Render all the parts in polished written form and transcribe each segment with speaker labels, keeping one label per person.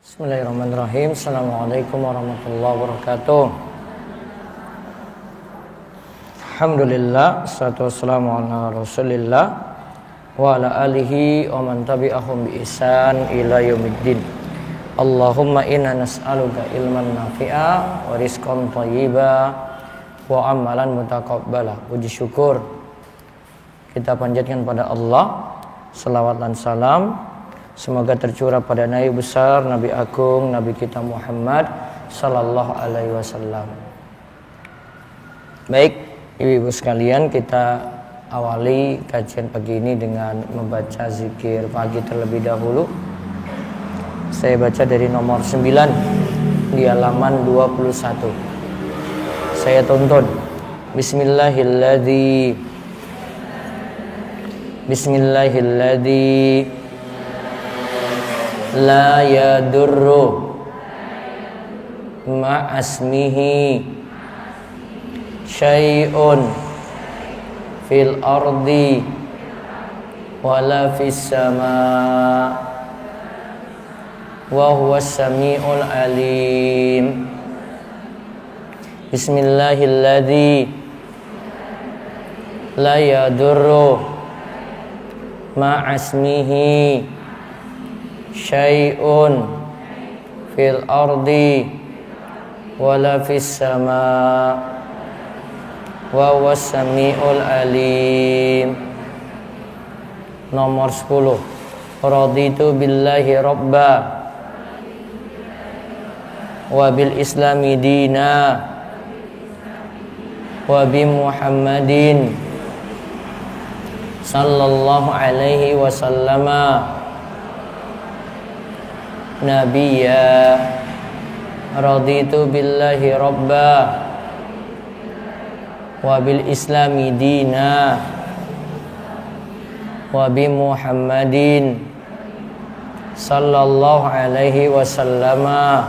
Speaker 1: Bismillahirrahmanirrahim. Assalamualaikum warahmatullahi wabarakatuh. Alhamdulillah, wassalatu wassalamu ala rasulillah wa ala alihi wa man tabi'ahum bi ihsan ila yaumiddin. Allahumma inna nas'aluka ilman nafi'a wa rizqan thayyiba wa amalan mutaqabbala. Puji syukur kita panjatkan pada Allah, selawat dan salam semoga tercurah pada Nabi besar, Nabi agung, Nabi kita Muhammad sallallahu alaihi wasallam. Baik, ibu-ibu sekalian, kita awali kajian pagi ini dengan membaca zikir pagi terlebih dahulu. Saya baca dari nomor 9 di halaman 21. Saya tuntun. Bismillahilladzi la yadurru ma'asmihi syai'un fil ardi wala fis sama' wa huwas sami'ul alim. Bismillahilladzi la yadurru ma'asmihi syai'un fil ardi wala fis sama' wa huwas sami'ul alim. Nomor 10. Raditu billahi rabba wa bil islami dina wa bi Muhammadin sallallahu alaihi wasallama nabiyya. Raditu billahi rabba wa bil islami dina wa bi Muhammadin sallallahu alaihi wasallama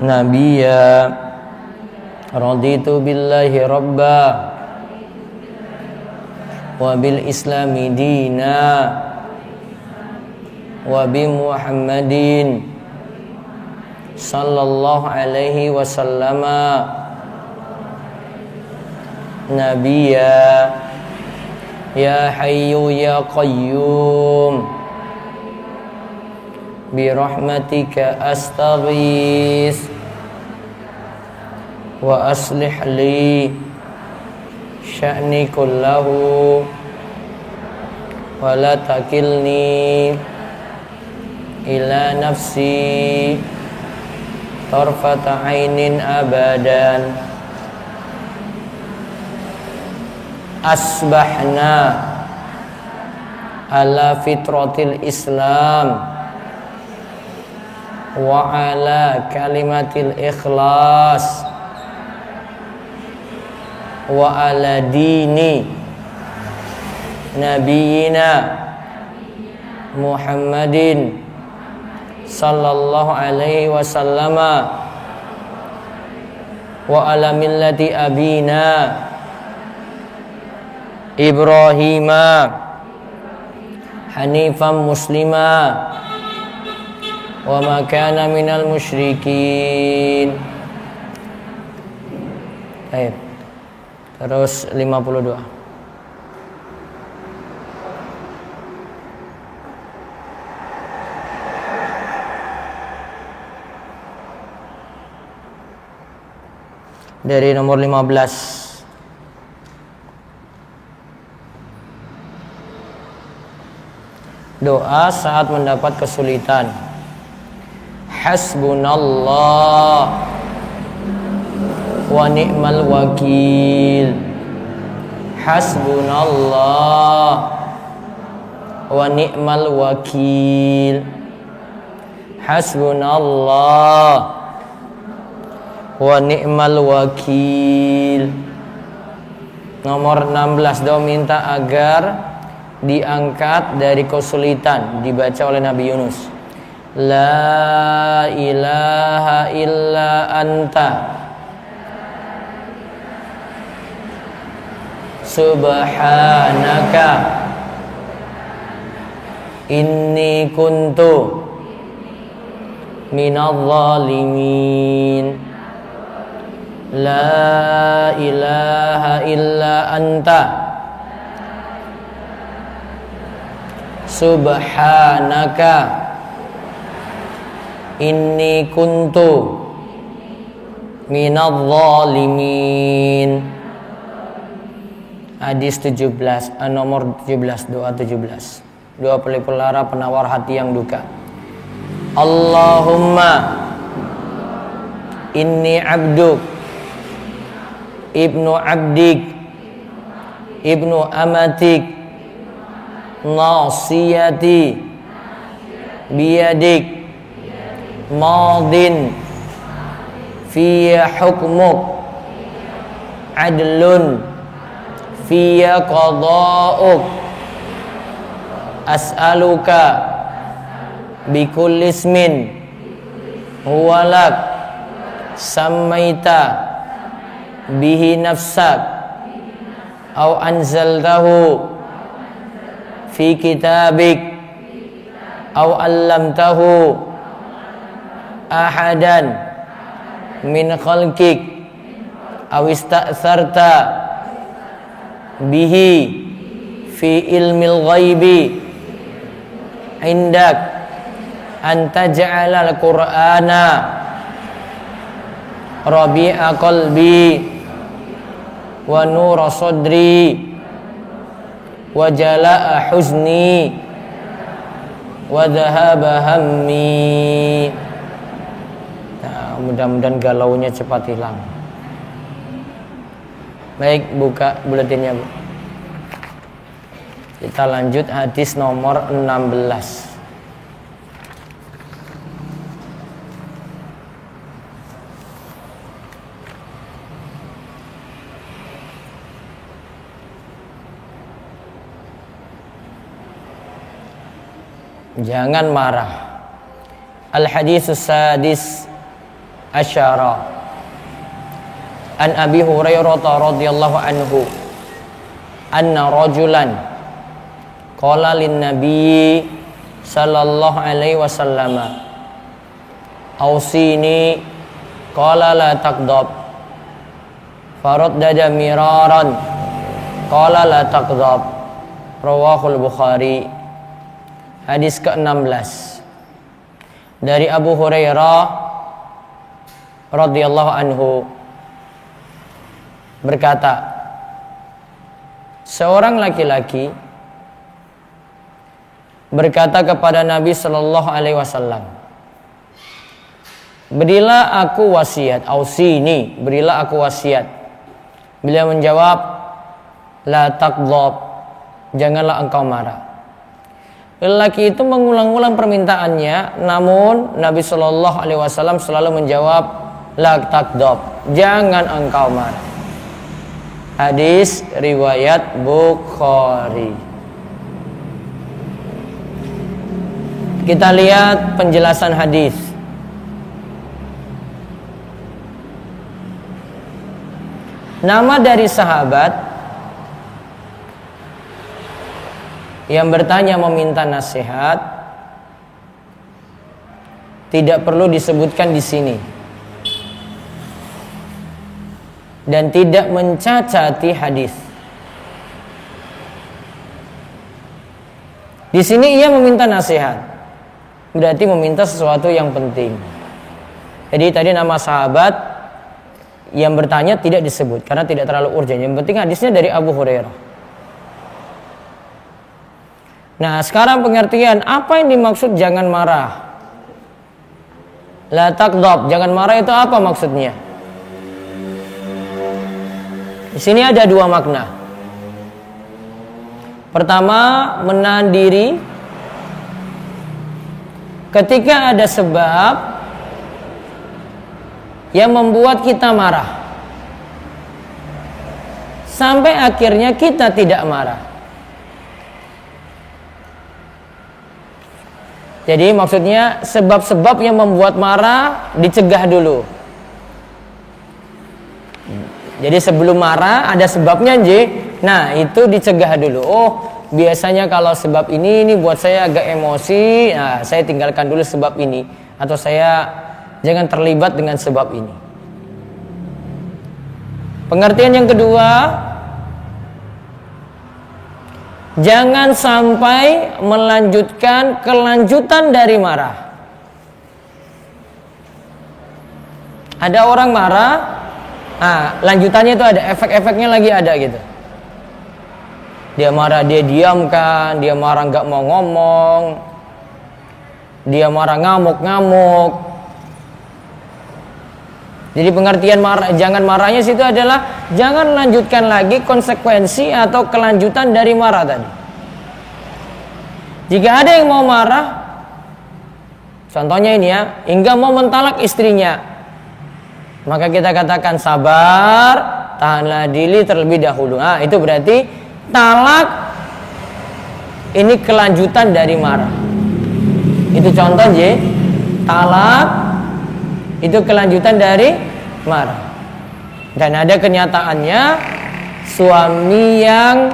Speaker 1: nabiyya. Raditu billahi rabba wa bil islami dina wa bi Muhammadin sallallahu alaihi wasallama nabiyya. Ya hayyu ya qayyum bi rahmatika astaghis wa aslih li sya'ni kullahu wa la takilni ila nafsi tarfata ainin abadan. Asbahna ala fitratil Islam wa ala kalimatil ikhlas wa ala dini nabiyina Muhammadin sallallahu alaihi wasallama wa ala millati abina Ibrahima hanifan muslima wa ma kana minal musyrikin. Baik. Terus 52. Dari nomor 15. Doa saat mendapat kesulitan. Hasbunallah wa ni'mal wakil. Hasbunallah wa ni'mal wakil. Hasbunallah wa ni'mal wakil. Nomor 16. Doa minta agar diangkat dari kesulitan, dibaca oleh Nabi Yunus. La ilaha illa anta subhanaka inni kuntu minadh dhalimin. La ilaha illa anta subhanaka inni kuntu minadh dhalimin. Hadis 17, nomor 17, doa 17. Doa pelipur-lara penawar hati yang duka. Allahumma inni abduk ibnu abdik ibnu amatik nasiyati biyadik madin fiyya hukmuk adlun fiyya qada'uk as'aluka bikulli ismin huwalak sammaita bihi nafsak aw anzaltahu fi kitabik aw allamtahu ahadan min khalqik aw ista'tharta bihi fi ilmil ghaibi indak an taj'ala al-Qur'ana rabi'a qalbi wa nura sadri wa jala'a huzni wa dhahaba hammi. Nah, mudah-mudahan galaunya cepat hilang. Baik, buka buletinnya, Bu. Kita lanjut hadis nomor 16. Jangan marah. Al-haditsus sadis asyara. An Abi Hurairah radhiyallahu anhu anna rajulan qala lin nabiy sallallahu alaihi wasallam awsini qala la taqdab faraddada miraran qala la taqdab. Rawahul Bukhari. Hadis ke-16 dari Abu Hurairah radhiyallahu anhu berkata, seorang laki-laki berkata kepada Nabi sallallahu alaihi wasallam, berilah aku wasiat, ausini, berilah aku wasiat. Beliau menjawab, la taqdab, janganlah engkau marah. Lelaki itu mengulang-ulang permintaannya, namun Nabi Shallallahu Alaihi Wasallam selalu menjawab, la taqdab, jangan engkau marah. Hadis riwayat Bukhari. Kita lihat penjelasan hadis. Nama dari sahabat yang bertanya meminta nasihat tidak perlu disebutkan di sini dan tidak mencacati hadis. Di sini ia meminta nasihat, berarti meminta sesuatu yang penting. Jadi tadi nama sahabat yang bertanya tidak disebut karena tidak terlalu urgent. Yang penting hadisnya dari Abu Hurairah. Nah, sekarang pengertian apa yang dimaksud jangan marah. La taqdab, jangan marah itu apa maksudnya? Di sini ada dua makna. Pertama, menahan diri ketika ada sebab yang membuat kita marah sampai akhirnya kita tidak marah. Jadi maksudnya sebab-sebab yang membuat marah dicegah dulu. Jadi sebelum marah ada sebabnya, nah itu dicegah dulu. Oh, biasanya kalau sebab ini buat saya agak emosi, nah saya tinggalkan dulu sebab ini. atau saya jangan terlibat dengan sebab ini. Pengertian yang kedua, jangan sampai melanjutkan kelanjutan dari marah. Ada orang marah, lanjutannya itu ada efek-efeknya lagi ada gitu. Dia marah, dia diamkan, dia marah nggak mau ngomong, dia marah ngamuk-ngamuk. Jadi pengertian marah, jangan marahnya situ adalah jangan lanjutkan lagi konsekuensi atau kelanjutan dari marah tadi. Jika ada yang mau marah, contohnya ini ya, hingga mau mentalak istrinya, maka kita katakan sabar, tahanlah diri terlebih dahulu. Itu berarti talak ini kelanjutan dari marah. Itu contoh J. Talak itu kelanjutan dari marah. Dan ada kenyataannya suami yang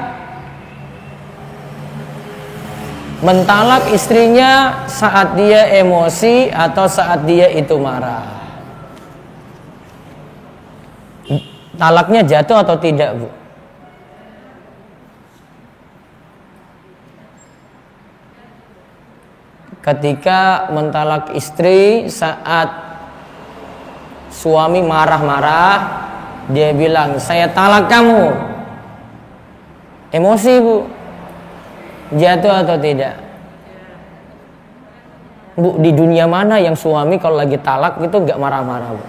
Speaker 1: mentalak istrinya saat dia emosi atau saat dia itu marah. Talaknya jatuh atau tidak, Bu? Ketika mentalak istri saat suami marah-marah, dia bilang, saya talak kamu. Emosi, Bu. Jatuh atau tidak? Bu, di dunia mana yang suami kalau lagi talak itu gak marah-marah, Bu?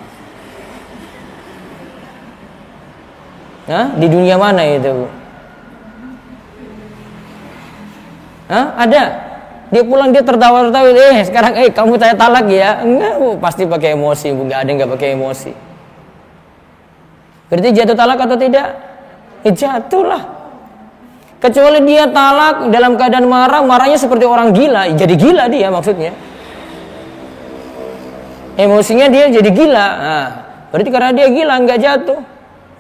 Speaker 1: Di dunia mana itu, Bu? Ada? Dia pulang dia tertawa-tertawa, sekarang kamu saya talak ya? Enggak, Bu, pasti pakai emosi, Bu. Enggak ada yang enggak pakai emosi. Berarti jatuh talak atau tidak? Jatuh lah. Kecuali dia talak dalam keadaan marah, marahnya seperti orang gila, jadi gila dia maksudnya. Emosinya dia jadi gila. Berarti karena dia gila enggak jatuh.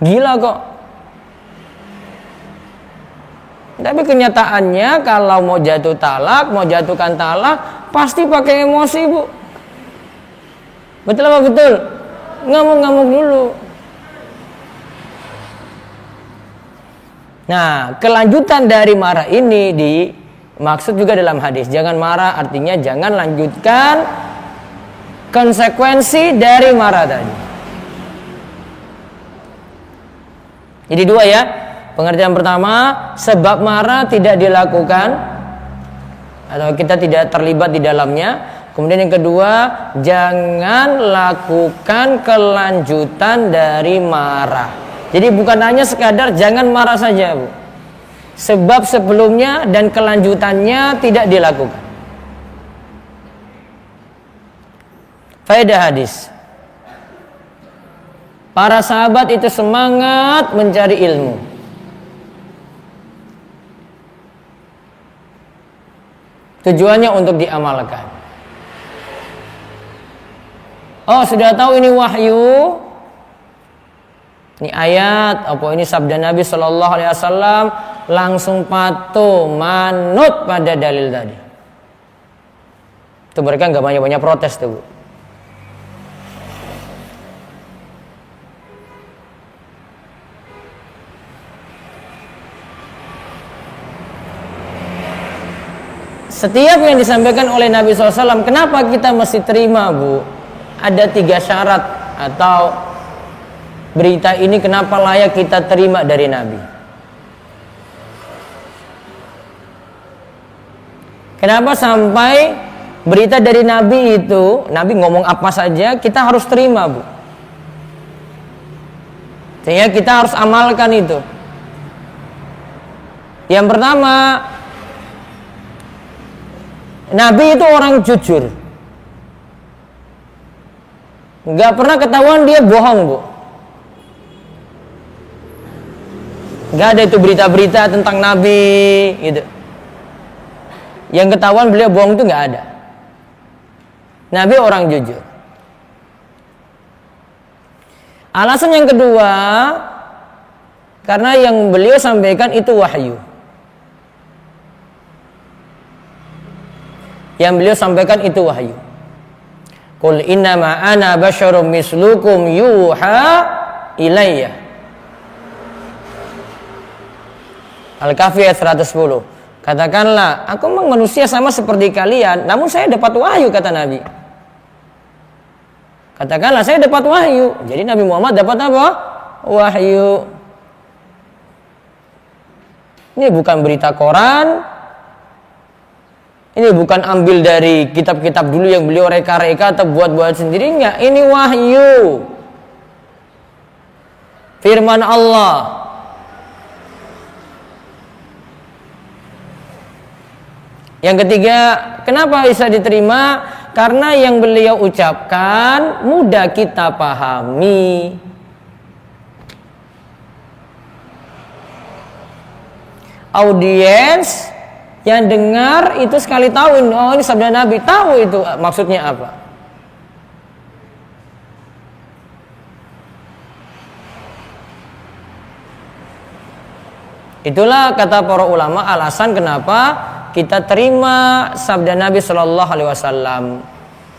Speaker 1: Gila kok. Tapi kenyataannya kalau mau jatuh talak, mau jatuhkan talak, pasti pakai emosi, Bu. Betul apa betul? Ngamuk-ngamuk dulu. Nah, kelanjutan dari marah ini dimaksud juga dalam hadis. Jangan marah artinya jangan lanjutkan konsekuensi dari marah tadi. Jadi dua ya. Pengertian pertama, sebab marah tidak dilakukan atau kita tidak terlibat di dalamnya. Kemudian yang kedua, jangan lakukan kelanjutan dari marah. Jadi bukan hanya sekadar jangan marah saja, Bu. Sebab sebelumnya dan kelanjutannya tidak dilakukan. Faedah hadis. Para sahabat itu semangat mencari ilmu. Tujuannya untuk diamalkan. Oh, sudah tahu ini wahyu, ini ayat, ini sabda Nabi Shallallahu Alaihi Wasallam, langsung patuh, manut pada dalil tadi. Itu mereka nggak banyak protes tuh, Bu. Setiap yang disampaikan oleh Nabi SAW, kenapa kita mesti terima, Bu? Ada 3 syarat atau berita ini kenapa layak kita terima dari Nabi. Kenapa sampai berita dari Nabi itu, Nabi ngomong apa saja, kita harus terima, Bu. Sehingga kita harus amalkan itu. Yang pertama, Nabi itu orang jujur. Gak pernah ketahuan dia bohong, Bu. Gak ada itu berita-berita tentang Nabi gitu. Yang ketahuan beliau bohong itu gak ada. Nabi orang jujur. Alasan yang kedua, karena yang beliau sampaikan itu wahyu. Yang beliau sampaikan itu wahyu. Qul innama ana basyarum mislukum yuha ilayya. Al-Kahfi ayat 110. Katakanlah, aku memang manusia sama seperti kalian, namun saya dapat wahyu, kata Nabi. Katakanlah, saya dapat wahyu. Jadi Nabi Muhammad dapat apa? Wahyu. Ini bukan berita koran. Ini bukan ambil dari kitab-kitab dulu yang beliau reka-reka atau buat-buat sendiri. Enggak, ini wahyu. Firman Allah. Yang ketiga, kenapa bisa diterima? Karena yang beliau ucapkan mudah kita pahami. Audiens yang dengar itu sekali tahu, oh ini sabda Nabi, tahu itu maksudnya apa. Itulah kata para ulama alasan kenapa kita terima sabda Nabi Shallallahu Alaihi Wasallam.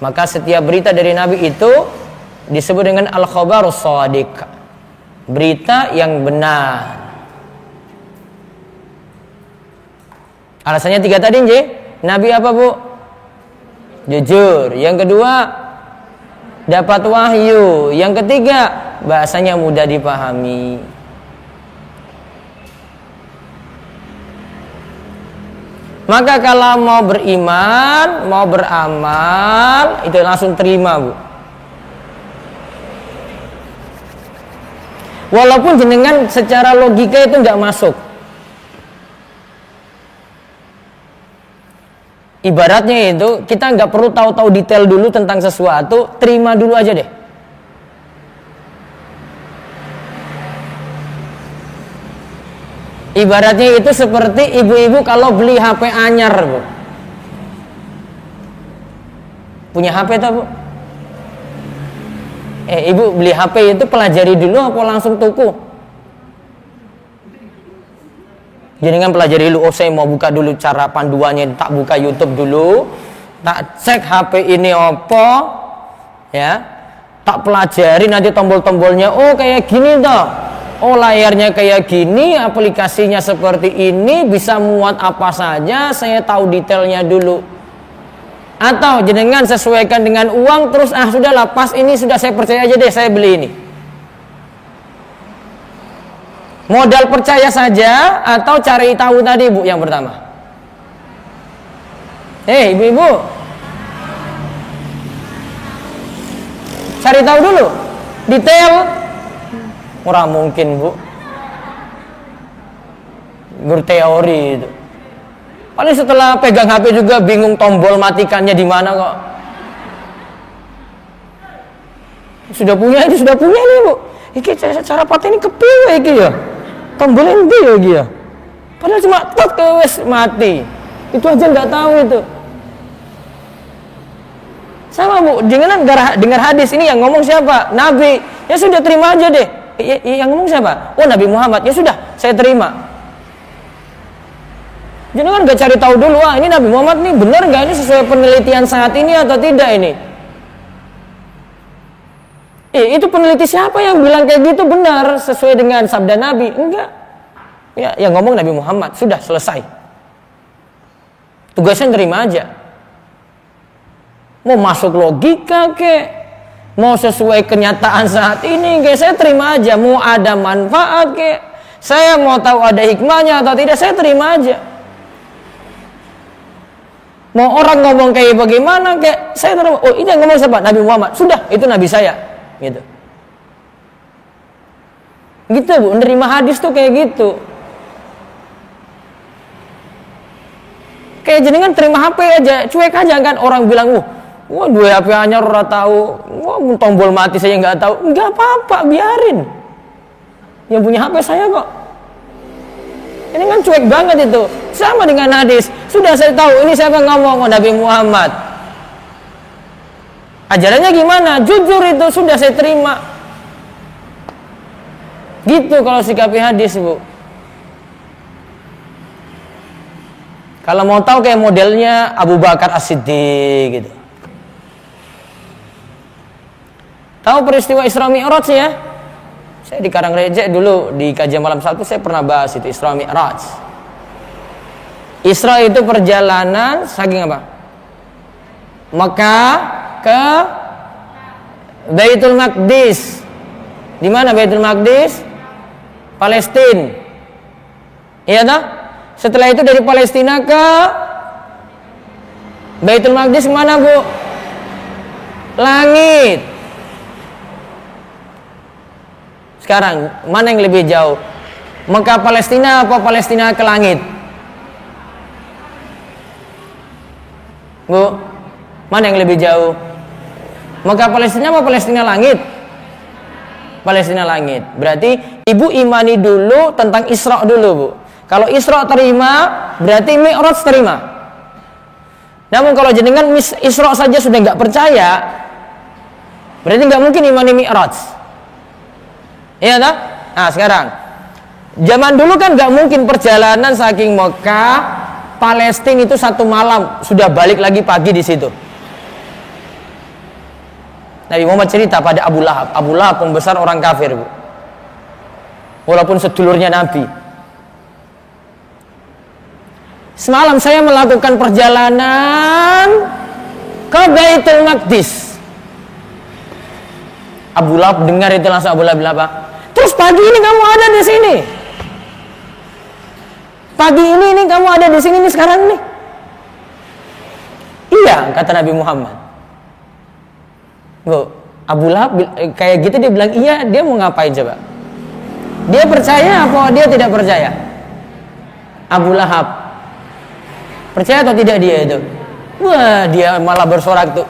Speaker 1: Maka setiap berita dari Nabi itu disebut dengan al-khabarus shadiq, berita yang benar. Alasannya tiga tadi, Nabi apa bu? Jujur. Yang kedua, dapat wahyu. Yang ketiga, bahasanya mudah dipahami. Maka kalau mau beriman, mau beramal, itu langsung terima bu. Walaupun jenengan secara logika itu nggak masuk. Ibaratnya itu kita nggak perlu tahu-tahu detail dulu tentang sesuatu, terima dulu aja deh. Ibaratnya itu seperti ibu-ibu kalau beli HP anyar, bu. Punya HP tak, bu? Ibu beli HP itu pelajari dulu apa langsung tuku? Jadi kan pelajari dulu, oh saya mau buka dulu cara panduannya, tak buka YouTube dulu, tak cek HP ini apa, ya, tak pelajari nanti tombol-tombolnya, oh kayak gini toh, oh layarnya kayak gini, aplikasinya seperti ini, bisa muat apa saja, saya tahu detailnya dulu. Atau jenengan sesuaikan dengan uang, terus sudahlah pas ini sudah saya percaya aja deh, saya beli ini. Modal percaya saja atau cari tahu tadi bu yang pertama. Ibu-ibu, cari tahu dulu detail. Ora mungkin bu, berteori itu. Paling setelah pegang HP juga bingung tombol matikannya di mana kok. Sudah punya ini bu. Iki cara paten ini kepiye iki ya? Tombolnya ndi ya iki ya? Padahal cuma tok wis mati. Itu aja nggak tahu itu. Sama bu, jangan dengar hadis ini yang ngomong siapa? Nabi. Ya sudah terima aja deh. Yang ngomong siapa? Oh Nabi Muhammad. Ya sudah, saya terima. Jangan nggak cari tahu dulu, ini Nabi Muhammad nih benar nggak ini sesuai penelitian saat ini atau tidak ini? Itu peneliti siapa yang bilang kayak gitu benar sesuai dengan sabda Nabi? Enggak. Ya, yang ngomong Nabi Muhammad. Sudah selesai. Tugasnya nerima aja. Mau masuk logika kek, mau sesuai kenyataan saat ini kek, saya terima aja. Mau ada manfaat kek, saya mau tahu ada hikmahnya atau tidak, saya terima aja. Mau orang ngomong kayak bagaimana kek, saya terima. Oh ini yang ngomong siapa? Nabi Muhammad. Sudah, itu Nabi saya. Gitu bu, menerima hadis tuh kayak gitu. Kayak jenengan terima HP aja, cuek aja kan. Orang bilang, wah dua HP anyar ora tahu, wah tombol mati saya nggak tahu. Nggak apa-apa, biarin. Yang punya HP saya kok. Ini kan cuek banget itu. Sama dengan hadis. Sudah saya tahu, ini siapa ngomong? Nabi Muhammad. Ajarannya gimana? Jujur itu sudah saya terima. Gitu kalau sikapi hadis bu. Kalau mau tahu kayak modelnya Abu Bakar As-Siddiq gitu. Tahu peristiwa Isra Mi'raj ya? Saya di Karangreja dulu di kajian malam 1 saya pernah bahas itu Isra Mi'raj. Isra itu perjalanan saking apa? Mekah ke Baitul Maqdis. Di mana Baitul Maqdis? Palestina. Iya toh? Setelah itu dari Palestina ke Baitul Maqdis kemana, Bu? Langit. Sekarang mana yang lebih jauh? Mekah Palestina apa Palestina ke langit? Bu, mana yang lebih jauh? Mekah Palestina apa Palestina langit? Palestina langit. Berarti ibu imani dulu tentang Isra dulu, Bu. Kalau Isra terima, berarti Mi'raj terima. Namun kalau jenengan Isra saja sudah nggak percaya, berarti nggak mungkin imani Mi'raj. Iya tak? Nah sekarang, zaman dulu kan nggak mungkin perjalanan saking Mekah, Palestina itu 1 malam sudah balik lagi pagi di situ. Nabi Muhammad cerita pada Abu Lahab. Abu Lahab pembesar orang kafir, Bu. Walaupun sedulurnya Nabi. Semalam saya melakukan perjalanan ke Baitul Maqdis. Abu Lahab dengar itu langsung Abu Lahab bilang apa? Terus pagi ini kamu ada di sini. Pagi ini kamu ada di sini nih sekarang nih. Iya, kata Nabi Muhammad. Bu, Abu Lahab kayak gitu dia bilang iya, dia mau ngapain coba? Dia percaya apa dia tidak percaya? Abu Lahab percaya atau tidak dia itu? Wah, dia malah bersorak tuh.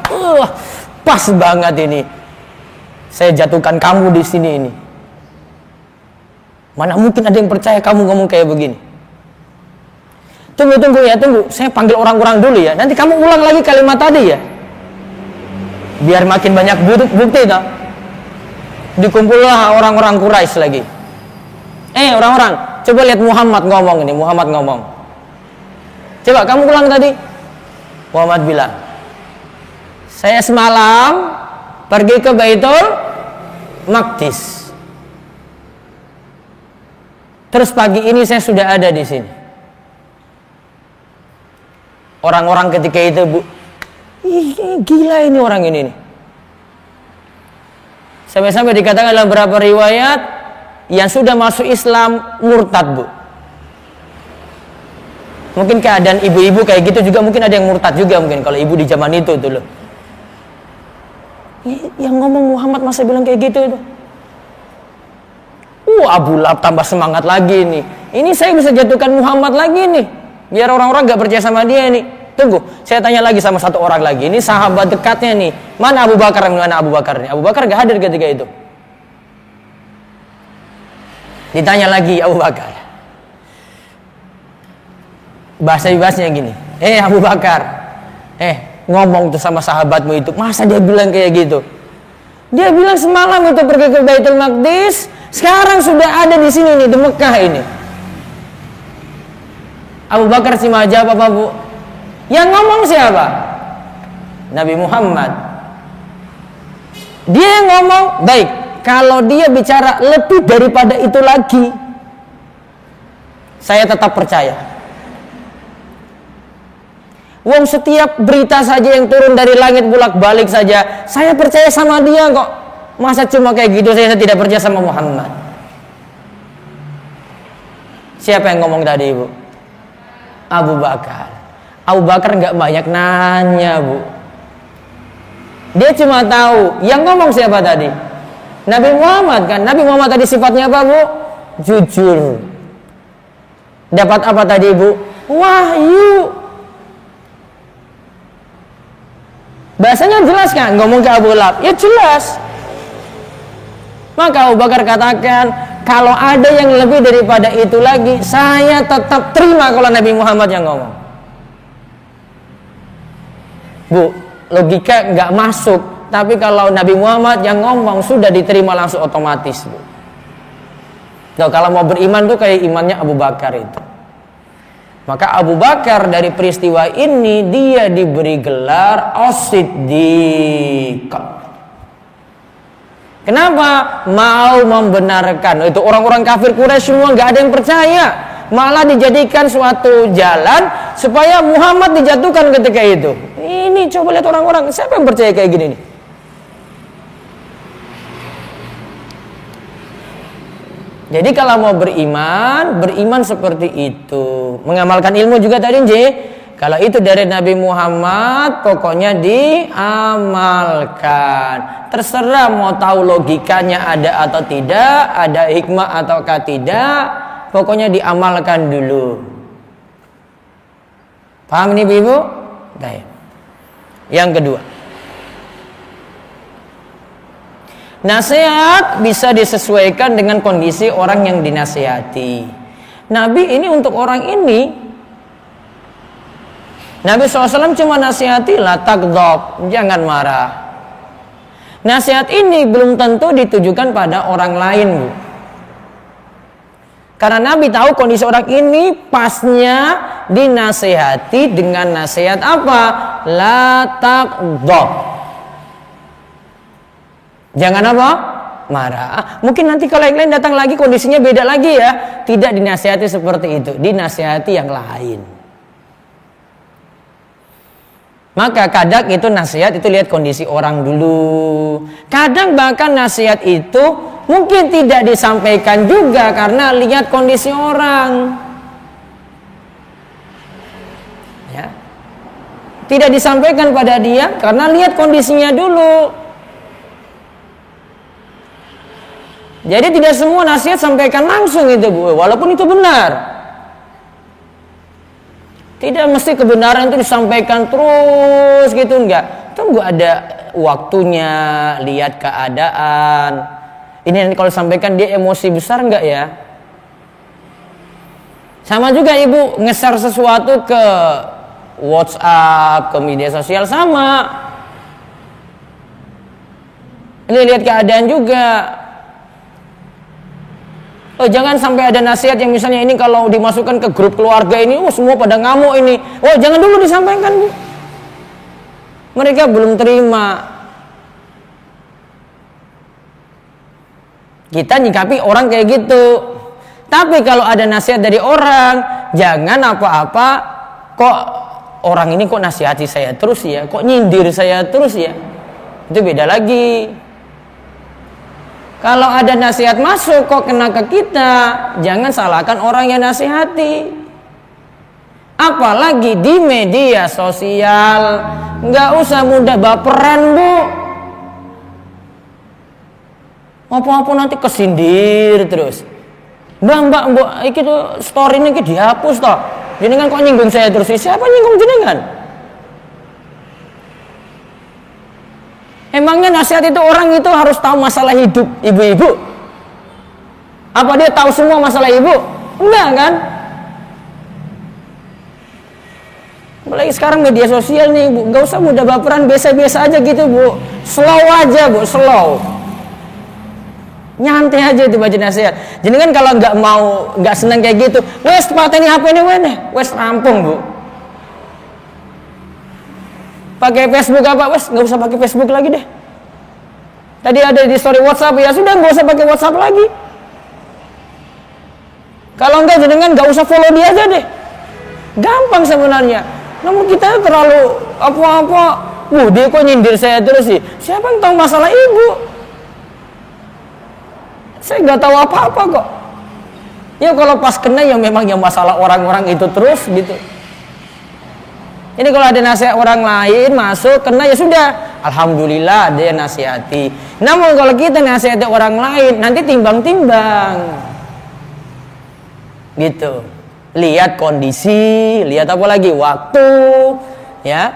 Speaker 1: Pas banget ini. Saya jatuhkan kamu di sini ini. Mana mungkin ada yang percaya kamu ngomong kayak begini? Tunggu ya, tunggu. Saya panggil orang-orang dulu ya. Nanti kamu ulang lagi kalimat tadi ya. Biar makin banyak bukti toh. Dikumpullah orang-orang Quraisy lagi. Orang-orang, coba lihat Muhammad ngomong ini. Muhammad ngomong. Coba kamu ulang tadi. Muhammad bilang, saya semalam pergi ke Baitul Maqdis. Terus pagi ini saya sudah ada di sini. Orang-orang ketika itu, Bu, gila ini orang ini nih. Sampai-sampai dikatakan dalam beberapa riwayat yang sudah masuk Islam murtad, Bu. Mungkin keadaan ibu-ibu kayak gitu juga, mungkin ada yang murtad juga mungkin kalau ibu di zaman itu tuh loh. Yang ngomong Muhammad masa bilang kayak gitu itu. Abu Lahab tambah semangat lagi nih. Ini saya bisa jatuhkan Muhammad lagi nih. Biar orang-orang gak percaya sama dia nih. Tunggu, saya tanya lagi sama satu orang lagi. Ini sahabat dekatnya nih. Mana Abu Bakar? Mana Abu Bakar nih? Abu Bakar gak hadir ketika itu. Ditanya lagi Abu Bakar. Bahasa bebasnya gini. Abu Bakar. Ngomong tuh sama sahabatmu itu. Masa dia bilang kayak gitu? Dia bilang semalam itu pergi ke Baitul Maqdis, sekarang sudah ada di sini nih, di Mekah ini. Abu Bakar sih jawab apa, Bu? Yang ngomong siapa? Nabi Muhammad. Dia yang ngomong, baik. Kalau dia bicara lebih daripada itu lagi, saya tetap percaya. Wong setiap berita saja yang turun dari langit bolak-balik saja, saya percaya sama dia kok. Masa cuma kayak gitu saya tidak percaya sama Muhammad? Siapa yang ngomong tadi, Bu? Abu Bakar. Abu Bakar nggak banyak nanya, Bu. Dia cuma tahu yang ngomong siapa tadi? Nabi Muhammad kan. Nabi Muhammad tadi sifatnya apa, Bu? Jujur. Dapat apa tadi, Bu? Wahyu. Bahasanya jelas kan, ngomong ke Abu Lahab, ya jelas. Maka Abu Bakar katakan, kalau ada yang lebih daripada itu lagi, saya tetap terima kalau Nabi Muhammad yang ngomong. Bu, logika nggak masuk, tapi kalau Nabi Muhammad yang ngomong sudah diterima langsung otomatis, Bu. Nah, kalau mau beriman tuh kayak imannya Abu Bakar itu. Maka Abu Bakar dari peristiwa ini dia diberi gelar As-Siddiq. Kenapa? Mau membenarkan. Itu orang-orang kafir Quraisy semua nggak ada yang percaya. Malah dijadikan suatu jalan supaya Muhammad dijatuhkan ketika itu. Ini coba lihat orang-orang, siapa yang percaya kayak gini nih? Jadi kalau mau beriman seperti itu. Mengamalkan ilmu juga tadi, kalau itu dari Nabi Muhammad, pokoknya diamalkan. Terserah mau tahu logikanya ada atau tidak, ada hikmah ataukah tidak, pokoknya diamalkan dulu. Paham ini Ibu? Baik. Yang kedua, nasihat bisa disesuaikan dengan kondisi orang yang dinasihati. Nabi ini untuk orang ini, Nabi SAW cuma nasihati, la taghdab, jangan marah. Nasihat ini belum tentu ditujukan pada orang lain, Bu. Karena Nabi tahu kondisi orang ini pasnya dinasihati dengan nasihat apa? La taghdab. Jangan apa? Marah. Mungkin nanti kalau yang lain datang lagi kondisinya beda lagi ya. Tidak dinasihati seperti itu, dinasihati yang lain. Maka kadang itu nasihat itu lihat kondisi orang dulu. Kadang bahkan nasihat itu mungkin tidak disampaikan juga karena lihat kondisi orang. Ya. Tidak disampaikan pada dia karena lihat kondisinya dulu. Jadi tidak semua nasihat sampaikan langsung itu, Bu, walaupun itu benar. Tidak mesti kebenaran itu disampaikan terus gitu, enggak. Tunggu ada waktunya, lihat keadaan. Ini nanti kalau sampaikan dia emosi besar enggak ya? Sama juga Ibu nge-share sesuatu ke WhatsApp, ke media sosial sama. Ini lihat keadaan juga. Oh, jangan sampai ada nasihat yang misalnya ini kalau dimasukkan ke grup keluarga ini, semua pada ngamuk ini. Oh, jangan dulu disampaikan, Bu. Mereka belum terima. Kita nyikapi orang kayak gitu. Tapi kalau ada nasihat dari orang, jangan apa-apa kok orang ini kok nasihati saya terus ya, kok nyindir saya terus ya. Itu beda lagi. Kalau ada nasihat masuk kok kena ke kita, jangan salahkan orang yang nasihati. Apalagi di media sosial, nggak usah mudah baperan, Bu. Apa-apa nanti kesindir terus. Mbak, iki tuh story ini dihapus toh. Jenengan kok nyinggung saya terus? Siapa nyinggung jenengan? Emangnya nasihat itu orang itu harus tahu masalah hidup ibu-ibu? Apa dia tahu semua masalah ibu? Enggak kan? Apalagi sekarang media sosial nih, Bu. Gak usah mudah baperan, biasa-biasa aja gitu, Bu. Slow aja, Bu, slow. Nyantai aja itu baca nasihat. Jadi kan kalau nggak senang kayak gitu, wes pateni HP ini wes rampung, Bu. Pakai Facebook apa? Wes nggak usah pakai Facebook lagi deh. Tadi ada di story WhatsApp, ya sudah nggak usah pakai WhatsApp lagi. Kalau enggak jenengan nggak usah follow dia aja deh. Gampang sebenarnya. Namun kita terlalu apa-apa. Dia kok nyindir saya terus sih. Siapa yang tahu masalah ibu? Saya nggak tahu apa-apa kok. Ya kalau pas kena ya memang yang masalah orang-orang itu terus gitu. Ini kalau ada nasihat orang lain masuk kena ya sudah, alhamdulillah dia nasihati. Namun kalau kita nasihati orang lain nanti timbang-timbang, gitu. Lihat kondisi, lihat apa lagi waktu, ya.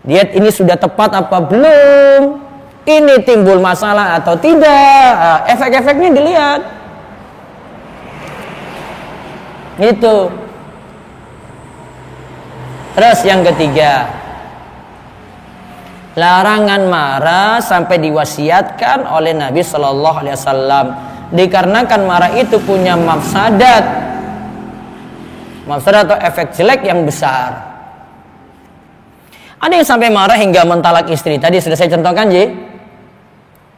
Speaker 1: Lihat ini sudah tepat apa belum, ini timbul masalah atau tidak, efek-efeknya dilihat, gitu. Terus yang ketiga, larangan marah sampai diwasiatkan oleh Nabi Shallallahu Alaihi Wasallam, dikarenakan marah itu punya mafsadat atau efek jelek yang besar. Ada yang sampai marah hingga mentalak istri. Tadi sudah saya contohkan,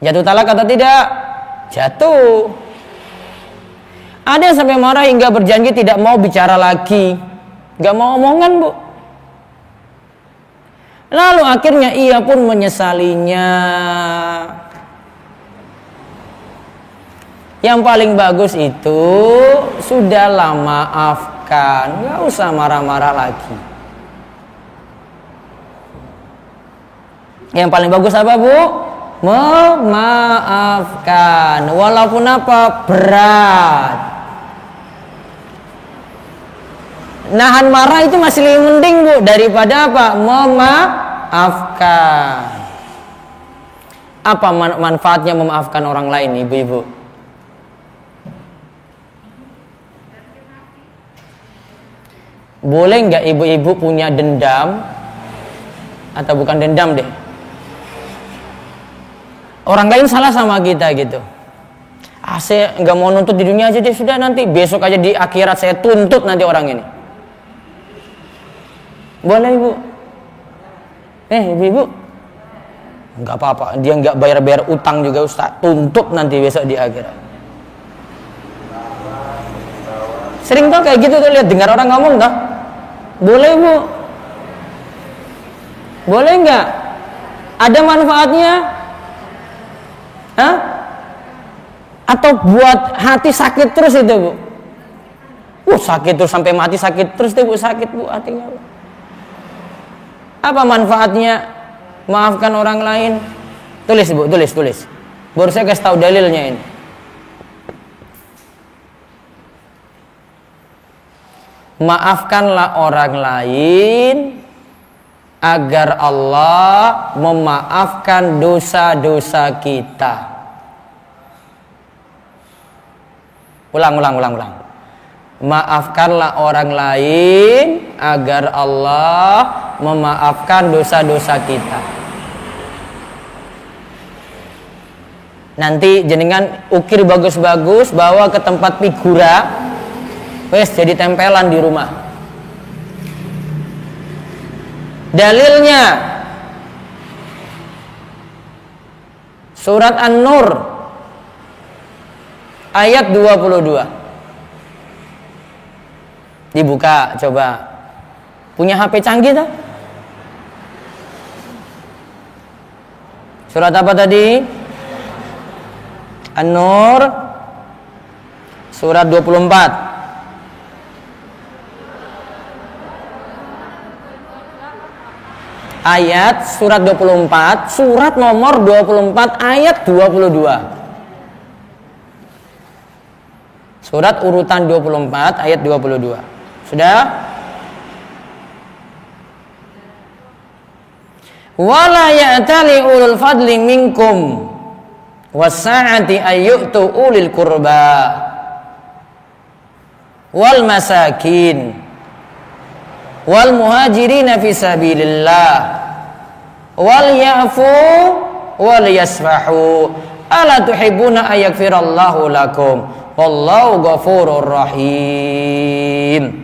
Speaker 1: Jatuh talak atau tidak? Jatuh. Ada yang sampai marah hingga berjanji tidak mau bicara lagi, gak mau omongan, Bu. Lalu akhirnya ia pun menyesalinya. Yang paling bagus itu sudahlah, maafkan, gak usah marah-marah lagi. Yang paling bagus apa, Bu? Memaafkan, walaupun apa? Berat. Nahan marah itu masih lebih mending, Bu, daripada apa? Memaafkan. Apa manfaatnya memaafkan orang lain, ibu-ibu? Boleh nggak ibu-ibu punya dendam? Atau bukan dendam deh, orang lain salah sama kita gitu. Saya nggak mau nuntut di dunia aja deh, sudah nanti besok aja di akhirat saya tuntut nanti orang ini. Boleh, Ibu? Ibu-ibu, nggak apa-apa, dia nggak bayar utang juga Ustaz, tuntut nanti besok di akhirat. Sering tau kayak gitu tuh, lihat dengar orang ngomong tau. Boleh, Bu? Boleh nggak? Ada manfaatnya? Hah? Atau buat hati sakit terus itu, Bu? Sakit terus sampai mati, sakit terus deh, Bu, sakit, Bu, hatinya, Bu. Apa manfaatnya maafkan orang lain? Tulis, Bu, tulis. Baru saya kasih tahu dalilnya ini. Maafkanlah orang lain agar Allah memaafkan dosa-dosa kita. Ulang. Maafkanlah orang lain agar Allah memaafkan dosa-dosa kita. Nanti jenengan ukir bagus-bagus, bawa ke tempat figura, wes jadi tempelan di rumah. Dalilnya surat An-Nur ayat 22. Dibuka coba. Punya HP canggih tak? Surat apa tadi? An-Nur surat 24. Ayat surat 24, surat nomor 24 ayat 22. Surat urutan 24 ayat 22. Sudah? Wala ya'tali ulul fadli minkum was-sa'ati ayyu'tu ulil qurba wal masakin wal muhajirina fi sabilillah wal ya'fu wal yasfahu ala tuhibbuna ayaghfirallahu lakum wallahu ghafurur rahim.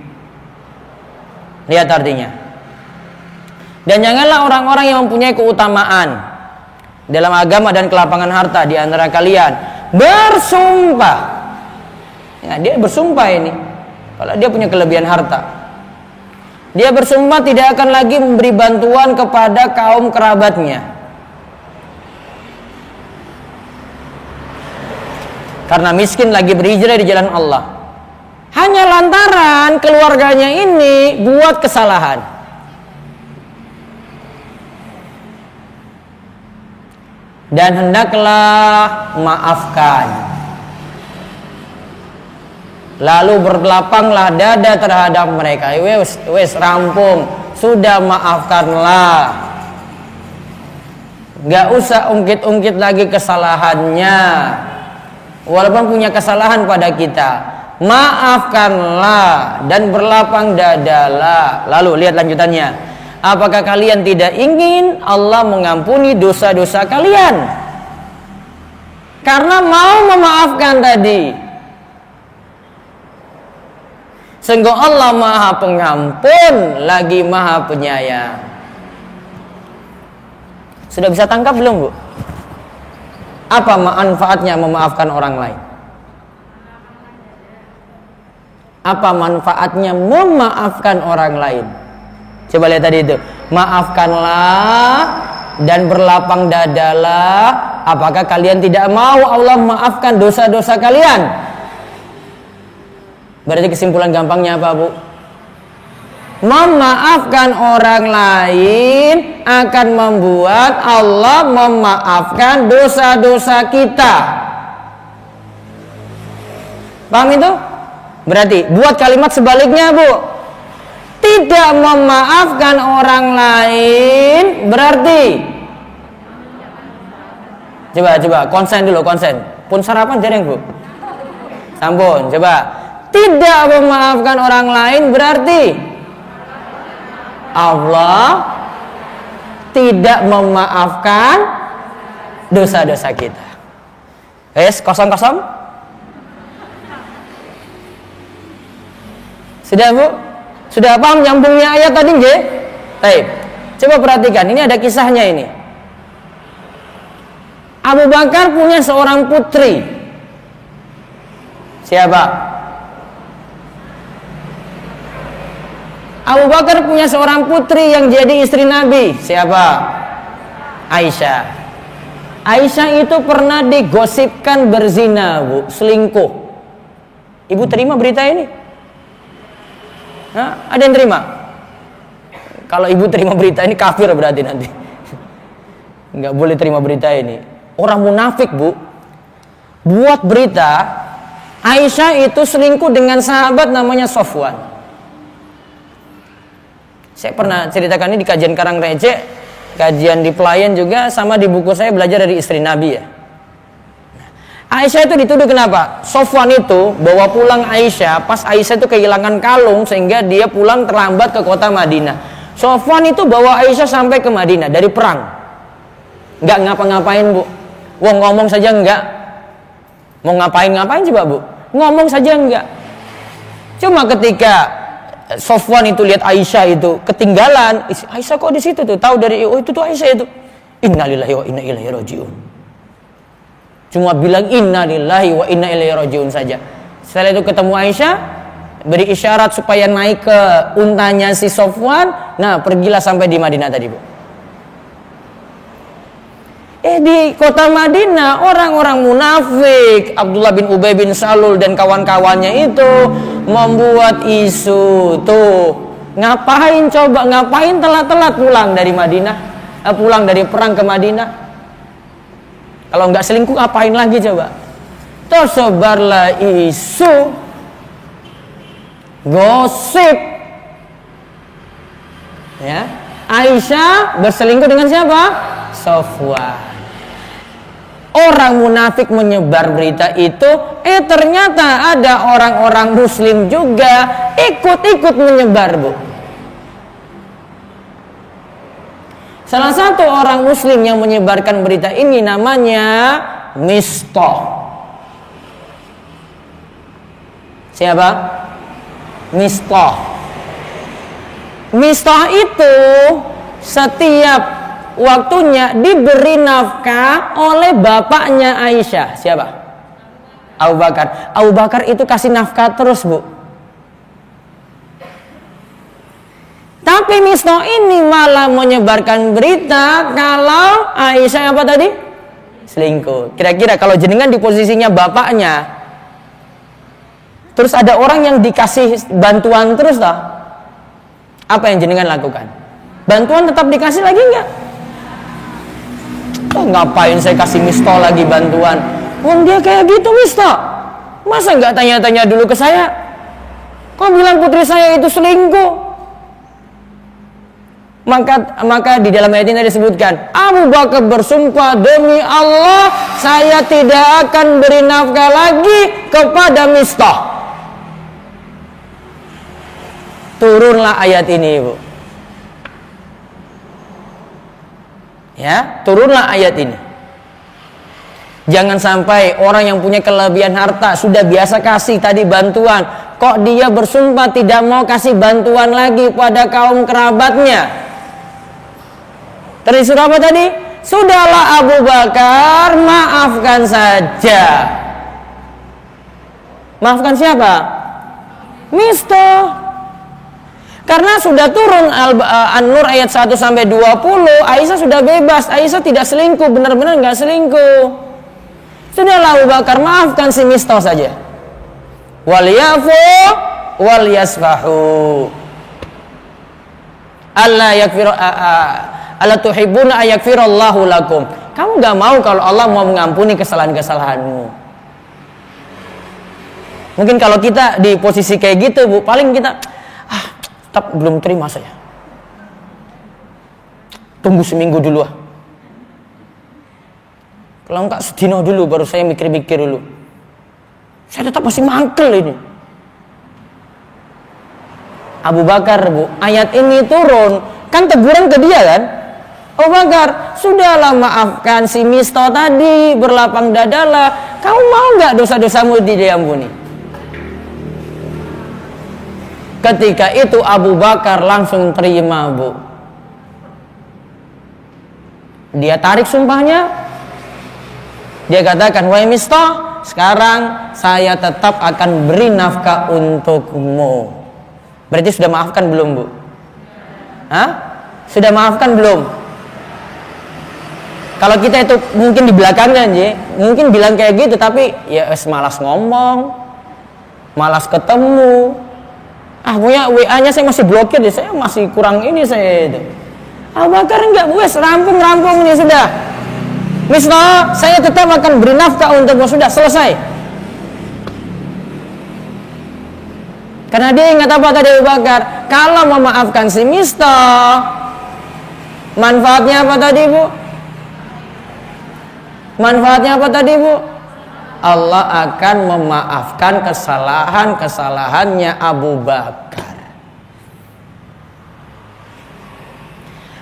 Speaker 1: Lihat artinya. Dan janganlah orang-orang yang mempunyai keutamaan dalam agama dan kelapangan harta di antara kalian bersumpah. Ya, dia bersumpah ini kalau dia punya kelebihan harta. Dia bersumpah tidak akan lagi memberi bantuan kepada kaum kerabatnya. Karena miskin lagi berhijrah di jalan Allah. Hanya lantaran keluarganya ini buat kesalahan. Dan hendaklah maafkan. Lalu berlapanglah dada terhadap mereka. Wes rampung, sudah maafkanlah. Gak usah ungkit-ungkit lagi kesalahannya. Walaupun punya kesalahan pada kita, maafkanlah dan berlapang dadalah. Lalu lihat lanjutannya. Apakah kalian tidak ingin Allah mengampuni dosa-dosa kalian? Karena mau memaafkan tadi. Sungguh Allah Maha Pengampun lagi Maha Penyayang. Sudah bisa tangkap belum, Bu? Apa manfaatnya memaafkan orang lain? Apa manfaatnya memaafkan orang lain? Coba lihat tadi itu. Maafkanlah dan berlapang dadalah. Apakah kalian tidak mau Allah maafkan dosa-dosa kalian? Berarti kesimpulan gampangnya apa, Bu? Memaafkan orang lain akan membuat Allah memaafkan dosa-dosa kita. Paham itu? Berarti buat kalimat sebaliknya, Bu. Tidak memaafkan orang lain berarti coba konsen dulu, konsen. Pun sarapan jarang, Bu. Sampun, coba. Tidak memaafkan orang lain berarti Allah tidak memaafkan dosa-dosa kita. Kosong-kosong. Sudah, Bu? Sudah paham nyambungnya ayat tadi, nggih? Baik. Coba perhatikan, ini ada kisahnya ini. Abu Bakar punya seorang putri. Siapa? Abu Bakar punya seorang putri yang jadi istri Nabi. Siapa? Aisyah. Aisyah itu pernah digosipkan berzina, Bu, selingkuh. Ibu terima berita ini? Nah, ada yang terima? Kalau ibu terima berita ini kafir berarti nanti. Nggak boleh terima berita ini. Orang munafik, Bu, buat berita Aisyah itu selingkuh dengan sahabat namanya Sofwan. Saya pernah ceritakan ini di kajian Karangreje, kajian di Pelayan juga, sama di buku saya Belajar dari Istri Nabi ya. Aisyah itu dituduh kenapa? Sofwan itu bawa pulang Aisyah pas Aisyah itu kehilangan kalung sehingga dia pulang terlambat ke kota Madinah. Sofwan itu bawa Aisyah sampai ke Madinah dari perang. Nggak ngapa-ngapain, Bu. Wong ngomong saja enggak. Mau ngapain-ngapain coba, Bu? Ngomong saja enggak. Cuma ketika Sofwan itu lihat Aisyah itu ketinggalan, Aisyah kok di situ tuh? Tahu dari itu tuh Aisyah itu. Innalillahi wa inna ilaihi rajiun. Cuma bilang innalillahi wa inna ilaihi rajiun saja. Setelah itu ketemu Aisyah, beri isyarat supaya naik ke untanya si Sofwan. Nah, pergilah sampai di Madinah tadi, Bu. Di kota Madinah orang-orang munafik, Abdullah bin Ubay bin Salul dan kawan-kawannya itu membuat isu tuh. Ngapain telat-telat pulang dari Madinah? Pulang dari perang ke Madinah? Kalau nggak selingkuh ngapain lagi coba? Tersebarlah isu, gosip, ya. Aisyah berselingkuh dengan siapa? Sofwan. Orang munafik menyebar berita itu, ternyata ada orang-orang Muslim juga ikut-ikut menyebar, Bu. Salah satu orang Muslim yang menyebarkan berita ini namanya Mistah. Siapa? Mistah. Mistah itu setiap waktunya diberi nafkah oleh bapaknya Aisyah. Siapa? Abu Bakar. Abu Bakar itu kasih nafkah terus, Bu. Tapi Mistah ini malah menyebarkan berita kalau Aisyah apa tadi? Selingkuh. Kira-kira kalau jenengan di posisinya bapaknya, terus ada orang yang dikasih bantuan terus toh, apa yang jenengan lakukan? Bantuan tetap dikasih lagi enggak? Oh, ngapain saya kasih Mistah lagi bantuan? Wong dia kayak gitu Mistah. Masa enggak tanya-tanya dulu ke saya? Kok bilang putri saya itu selingkuh? Maka di dalam ayat ini disebutkan, Abu Bakar bersumpah, demi Allah saya tidak akan beri nafkah lagi kepada Mistah. Turunlah ayat ini, Bu. Ya, turunlah ayat ini. Jangan sampai orang yang punya kelebihan harta sudah biasa kasih tadi bantuan, kok dia bersumpah tidak mau kasih bantuan lagi pada kaum kerabatnya. Tadi surah apa tadi? Sudahlah Abu Bakar, maafkan saja. Maafkan siapa? Mistah. Karena sudah turun An-Nur ayat 1 sampai 20, Aisyah sudah bebas. Aisyah tidak selingkuh, benar-benar enggak selingkuh. Sudahlah Abu Bakar, maafkan si Mistah saja. Wal yafu wal yasfahu. Alla tuhibbuna ayaghfirallahu lakum. Kamu enggak mau kalau Allah mau mengampuni kesalahan-kesalahanmu. Mungkin kalau kita di posisi kayak gitu, Bu, paling kita tetap belum terima saya. Tunggu seminggu dulu. Kalau enggak sedino dulu baru saya mikir-mikir dulu. Saya tetap masih mangkel ini. Abu Bakar, Bu, ayat ini turun, kan teguran ke dia kan? Abu Bakar, sudahlah maafkan si Mistah tadi, berlapang dadalah. Kamu mau enggak dosa-dosamu diampuni? Ketika itu Abu Bakar langsung terima, Bu. Dia tarik sumpahnya. Dia katakan, wahai Mistah, sekarang saya tetap akan beri nafkah untukmu. Berarti sudah maafkan belum, Bu? Hah? Sudah maafkan belum? Kalau kita itu mungkin di belakangnya, mungkin bilang kayak gitu, tapi ya malas ngomong, malas ketemu. Punya WA-nya saya masih blokir deh, saya masih kurang ini saya itu. Abu Bakar enggak, wes rampung nih sudah. Mistah, saya tetap akan beri nafkah untukmu, sudah selesai. Karena dia ingat apa tadi Abu Bakar? Kalau memaafkan si Mistah, manfaatnya apa tadi, Bu? Manfaatnya apa tadi, Bu? Allah akan memaafkan kesalahan-kesalahannya Abu Bakar.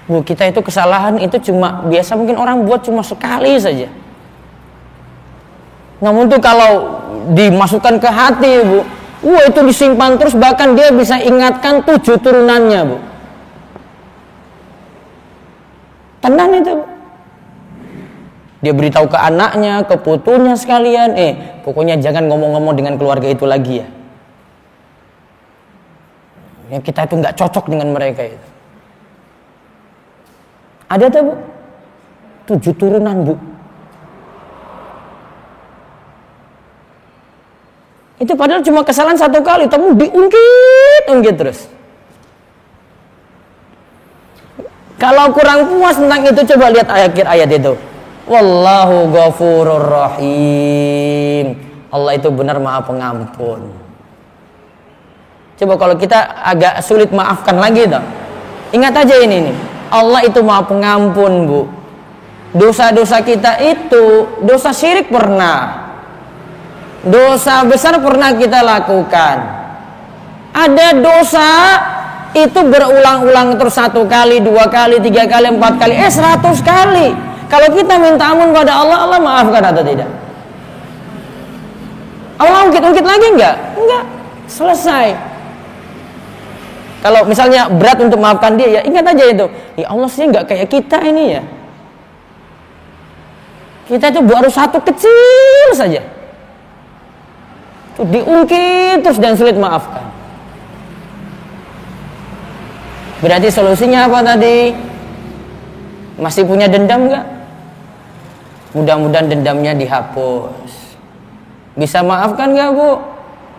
Speaker 1: Bu, kita itu kesalahan itu cuma biasa mungkin orang buat cuma sekali saja. Namun tuh kalau dimasukkan ke hati, Bu, itu disimpan terus, bahkan dia bisa ingatkan 7 turunannya, Bu. Tenang itu, Bu. Dia beritahu ke anaknya, ke putunya sekalian, pokoknya jangan ngomong-ngomong dengan keluarga itu lagi ya. Yang kita itu nggak cocok dengan mereka itu. Ada tuh, Bu, 7 turunan, Bu. Itu padahal cuma kesalahan 1 kali, tapi diungkit terus. Kalau kurang puas tentang itu, coba lihat akhir ayat itu. Wallahu ghafurur rahim. Allah itu benar Maha Pengampun. Coba kalau kita agak sulit maafkan lagi toh. Ingat aja ini nih. Allah itu Maha Pengampun, Bu. Dosa-dosa kita itu, dosa syirik pernah. Dosa besar pernah kita lakukan. Ada dosa itu berulang-ulang terus 1 kali, 2 kali, 3 kali, 4 kali, 100 kali. Kalau kita minta ampun pada Allah, Allah maafkan atau tidak? Allah ungkit-ungkit lagi enggak? Enggak. Selesai. Kalau misalnya berat untuk maafkan dia, ya ingat aja itu. Ya Allah sih enggak kayak kita ini ya. Kita itu baru 1 kecil saja. Itu diungkit terus dan sulit maafkan. Berarti solusinya apa tadi? Masih punya dendam enggak? Mudah-mudahan dendamnya dihapus. Bisa maafkan gak, Bu?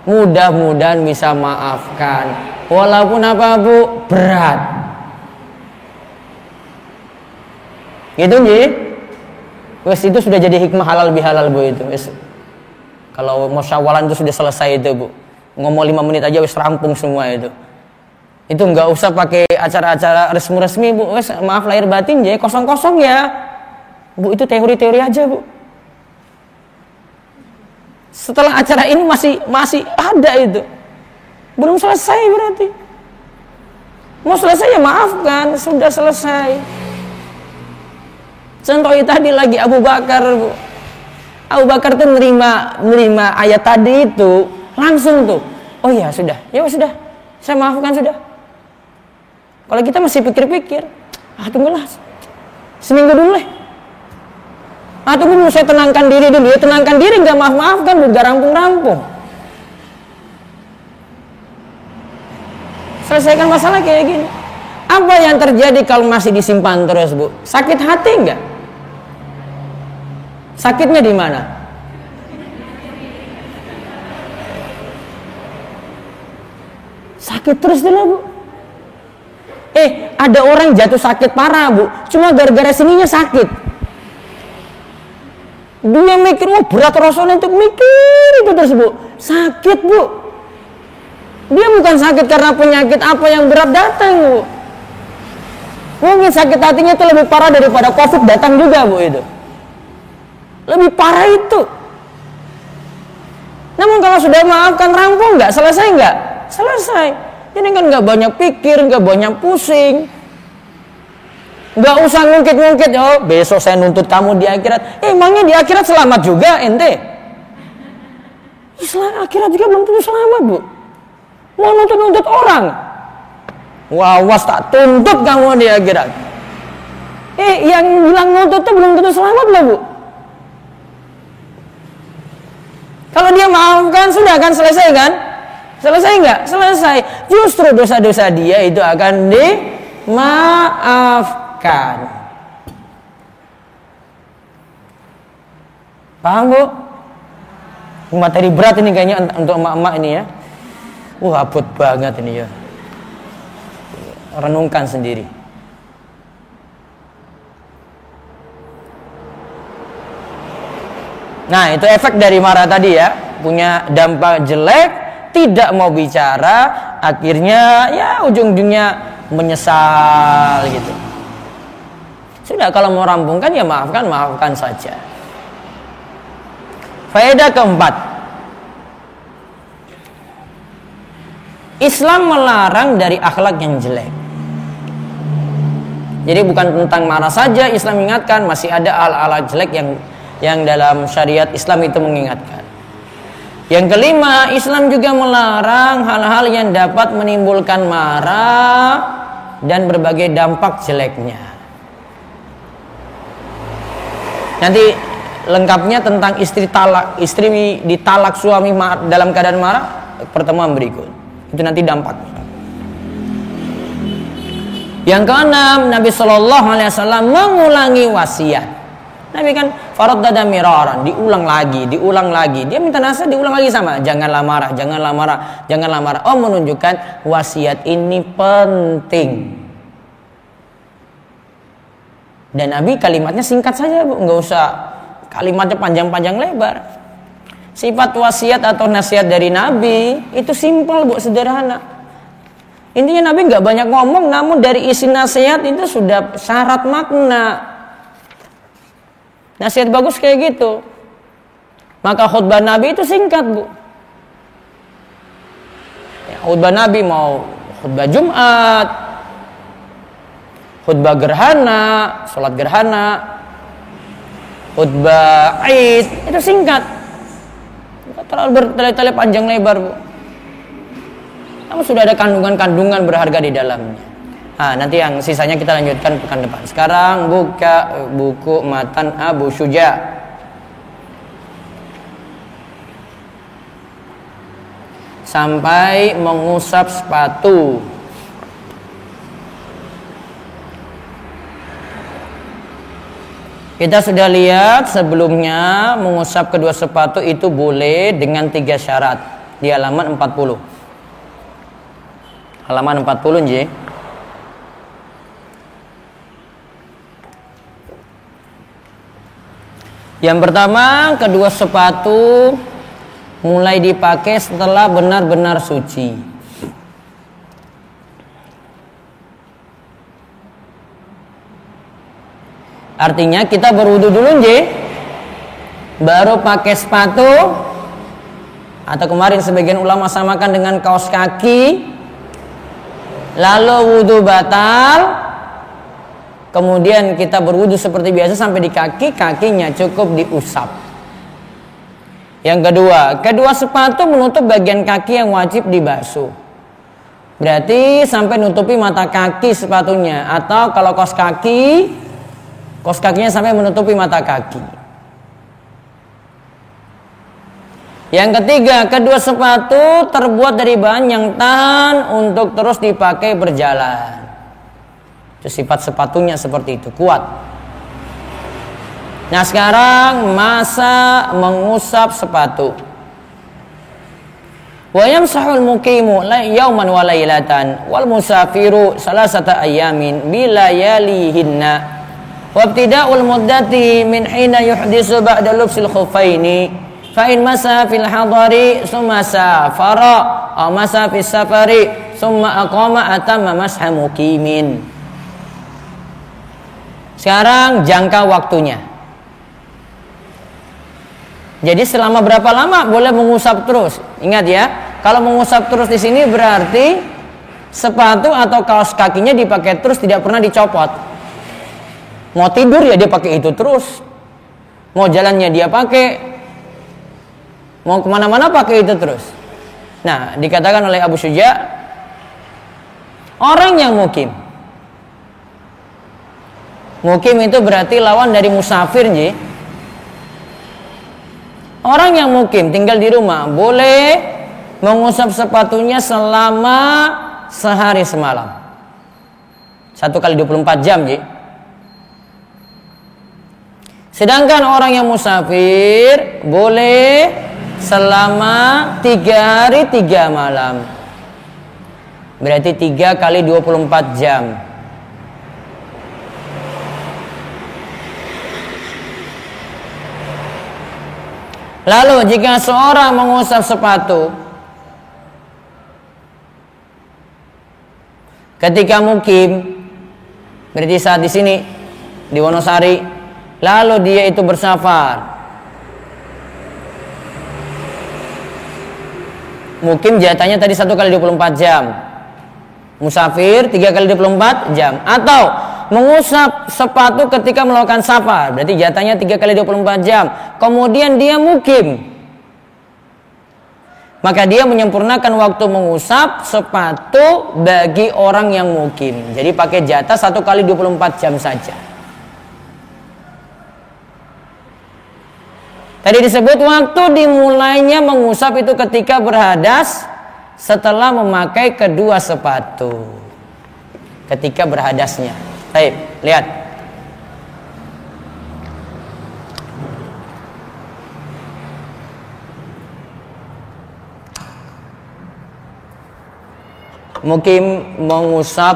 Speaker 1: Mudah-mudahan bisa maafkan. Walaupun apa, Bu? Berat. Gitu nggih? Wes itu sudah jadi hikmah halal bihalal, Bu, itu. Wes. Kalau musyawaran itu sudah selesai itu, Bu. Ngomong 5 menit aja wes rampung semua itu. Itu enggak usah pakai acara-acara resmi-resmi, Bu. Wes maaf lahir batin ya, kosong-kosong ya. Bu, itu teori-teori aja, Bu. Setelah acara ini masih ada itu. Belum selesai berarti. Mau selesai ya maafkan, sudah selesai. Contoh tadi lagi Abu Bakar, Bu. Abu Bakar tuh nerima ayat tadi itu langsung tuh. Oh ya sudah, sudah. Saya maafkan sudah. Kalau kita masih pikir-pikir, tunggulah seminggu dulu lah. Ataupun saya tenangkan diri dulu, ya tenangkan diri, nggak maaf-maafkan, nggak rampung-rampung. Selesaikan masalah kayak gini. Apa yang terjadi kalau masih disimpan terus, Bu? Sakit hati nggak? Sakitnya di mana? Sakit terus dulu, Bu. Ada orang jatuh sakit parah, Bu. Cuma gara-gara sininya sakit. Dia mikir, wah berat Rasulullah, untuk mikir itu terus, Bu. Sakit, Bu. Dia bukan sakit karena penyakit apa yang berat datang, Bu. Mungkin sakit hatinya itu lebih parah daripada COVID datang juga, Bu, itu. Lebih parah itu. Namun kalau sudah maafkan, rampung nggak? Selesai nggak? Selesai. Ini kan nggak banyak pikir, nggak banyak pusing. Nggak usah ngungkit-ngungkit. Oh, besok saya nuntut kamu di akhirat. Emangnya di akhirat selamat juga, ente? Islam akhirat juga belum tentu selamat, Bu. Mau nuntut-nuntut orang. Wawas tak tuntut kamu di akhirat. Yang bilang nuntut itu belum tentu selamat loh, Bu. Kalau dia maafkan, sudah akan selesai kan? Selesai nggak? Selesai. Justru dosa-dosa dia itu akan dimaafkan. Paham, Bu? Materi berat ini kayaknya untuk emak-emak ini ya. Abot banget ini ya. Renungkan sendiri. Nah, itu efek dari marah tadi ya. Punya dampak jelek, tidak mau bicara, akhirnya ya ujung-ujungnya menyesal gitu. Sudah, kalau mau rampungkan ya maafkan saja. Faedah keempat, Islam melarang dari akhlak yang jelek. Jadi bukan tentang marah saja, Islam mengingatkan masih ada hal-hal jelek yang dalam syariat Islam itu mengingatkan. Yang kelima, Islam juga melarang hal-hal yang dapat menimbulkan marah dan berbagai dampak jeleknya. Nanti lengkapnya tentang istri ditalak suami dalam keadaan marah, pertemuan berikut. Itu nanti dampaknya. Yang keenam, Nabi SAW mengulangi wasiat. Nabi kan faraddada miraran, diulang lagi. Dia minta nasihat, diulang lagi sama. Janganlah marah. Oh, menunjukkan wasiat ini penting. Dan Nabi kalimatnya singkat saja, Bu. Nggak usah kalimatnya panjang-panjang lebar. Sifat wasiat atau nasihat dari Nabi itu simpel, Bu, sederhana. Intinya Nabi nggak banyak ngomong, namun dari isi nasihat itu sudah syarat makna. Nasihat bagus kayak gitu. Maka khutbah Nabi itu singkat, Bu. Ya, khutbah Nabi mau khutbah Jumat, khutbah gerhana, sholat gerhana, khutbah Id, itu singkat. Tidak terlalu bertele-tele panjang lebar, Bu. Namun sudah ada kandungan-kandungan berharga di dalamnya. Nanti yang sisanya kita lanjutkan pekan depan. Sekarang buka buku Matan Abu Syuja. Sampai mengusap sepatu. Kita sudah lihat sebelumnya mengusap kedua sepatu itu boleh dengan 3 syarat di halaman 40. Halaman 40 nggih. Yang pertama, kedua sepatu mulai dipakai setelah benar-benar suci. Artinya kita berwudu dulu nggih, baru pakai sepatu, atau kemarin sebagian ulama samakan dengan kaos kaki. Lalu wudu batal, kemudian kita berwudu seperti biasa sampai di kaki, kakinya cukup diusap. Yang kedua sepatu menutup bagian kaki yang wajib dibasuh. Berarti sampai nutupi mata kaki sepatunya, atau kalau kaos kakinya sampai menutupi mata kaki. Yang ketiga, kedua sepatu terbuat dari bahan yang tahan untuk terus dipakai berjalan. Itu sifat sepatunya seperti itu, kuat. Nah sekarang masa mengusap sepatu. Wa yamsahul muqimu yauman wa lailatan wal musafiru salasata ayamin bilayalihinna wa ibtida'ul muddati min hina yuhdisu ba'da lubsil khuffaini fa in masa fil hadari summa safara aw masa fis safari summa aqama atamma masha muqimin. Sekarang jangka waktunya. Jadi selama berapa lama boleh mengusap terus? Ingat ya, kalau mengusap terus di sini berarti sepatu atau kaos kakinya dipakai terus, tidak pernah dicopot. Mau tidur ya dia pakai itu terus, mau jalannya dia pakai, mau kemana-mana pakai itu terus. Nah, dikatakan oleh Abu Syuja, orang yang mukim. Mukim itu berarti lawan dari musafir, ji. Orang yang mukim tinggal di rumah boleh mengusap sepatunya selama sehari semalam. 1 kali 24 jam, ji. Sedangkan orang yang musafir boleh selama 3 hari 3 malam. Berarti 3 kali 24 jam. Lalu jika seorang mengusap sepatu ketika mukim, berarti saat di sini di Wonosari, lalu dia itu bersafar. Mukim jatahnya tadi 1 kali 24 jam. Musafir 3 kali 24 jam. Atau mengusap sepatu ketika melakukan safar, berarti jatahnya 3 kali 24 jam. Kemudian dia mukim, maka dia menyempurnakan waktu mengusap sepatu bagi orang yang mukim. Jadi pakai jatah 1 kali 24 jam saja. Tadi disebut waktu dimulainya mengusap itu ketika berhadas setelah memakai kedua sepatu. Ketika berhadasnya. Baik, lihat. Mukim mengusap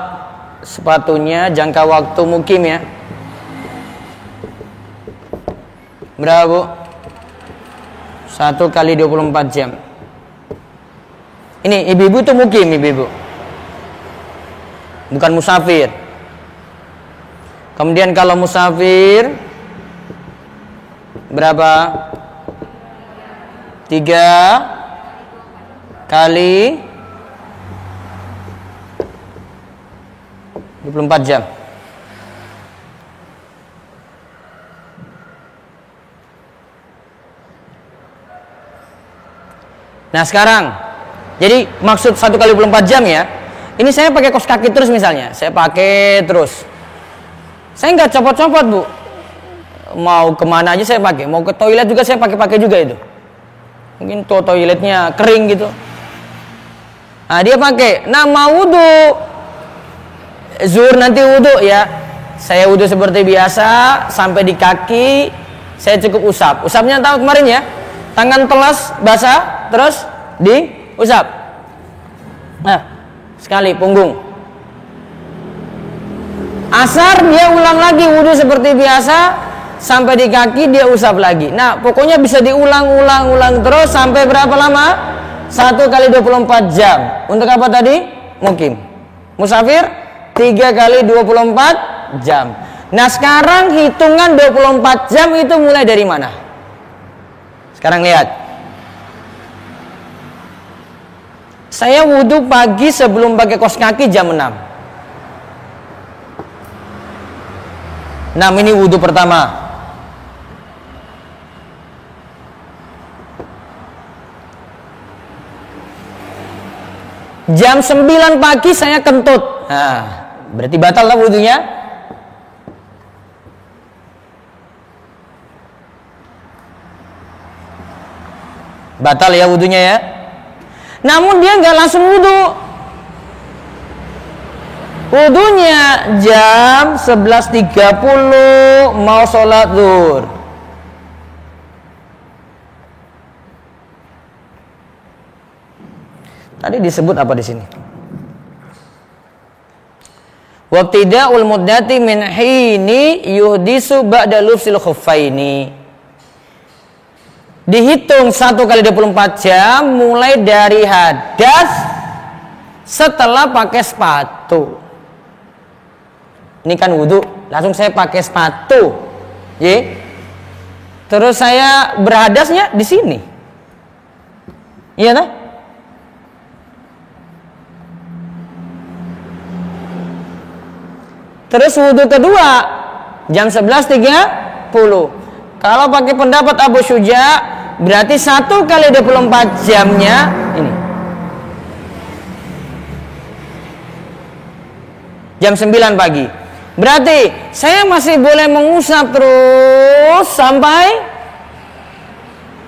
Speaker 1: sepatunya, jangka waktu mukim ya. Berapa, Bu? 1 kali 24 jam. Ini ibu-ibu tuh mukim, ibu-ibu. Bukan musafir. Kemudian kalau musafir berapa? 3 kali 24 jam. Nah sekarang, jadi maksud 1 kali 24 jam ya. Ini saya pakai kaos kaki terus misalnya, saya pakai terus. Saya nggak copot-copot, Bu. Mau kemana aja saya pakai. Mau ke toilet juga saya pakai juga itu. Mungkin toiletnya kering gitu. Nah dia pakai. Nah mau wudhu, zuhur nanti wudhu ya. Saya wudhu seperti biasa sampai di kaki. Saya cukup usap. Usapnya tahu kemarin ya. Tangan telas basah terus diusap. Nah sekali punggung. Asar dia ulang lagi wudhu seperti biasa sampai di kaki dia usap lagi. Nah pokoknya bisa diulang terus sampai berapa lama? 1 kali 24 jam. Untuk apa tadi? Mukim. Musafir 3 kali 24 jam. Nah sekarang hitungan 24 jam itu mulai dari mana? Sekarang lihat. Saya wudhu pagi sebelum pakai kaos kaki jam 6. Ini wudhu pertama. Jam 9 pagi saya kentut. Nah, berarti batal lah wudhunya. batal ya wudunya ya. Namun dia nggak langsung wudu. Wudunya jam 11.30 mau sholat zuhur. Tadi disebut apa di sini? Wabtida'ul muddati min hini yuhdisu ba'da lufsil khuffaini. Dihitung 1 kali 24 jam mulai dari hadas setelah pakai sepatu. Ini kan wudu, langsung saya pakai sepatu. Ye. Terus saya berhadasnya di sini. Iya kan? Terus wudhu kedua jam 11.30. Kalau pakai pendapat Abu Syuja berarti 1 kali 24 jamnya ini. Jam 9 pagi. Berarti saya masih boleh mengusap terus sampai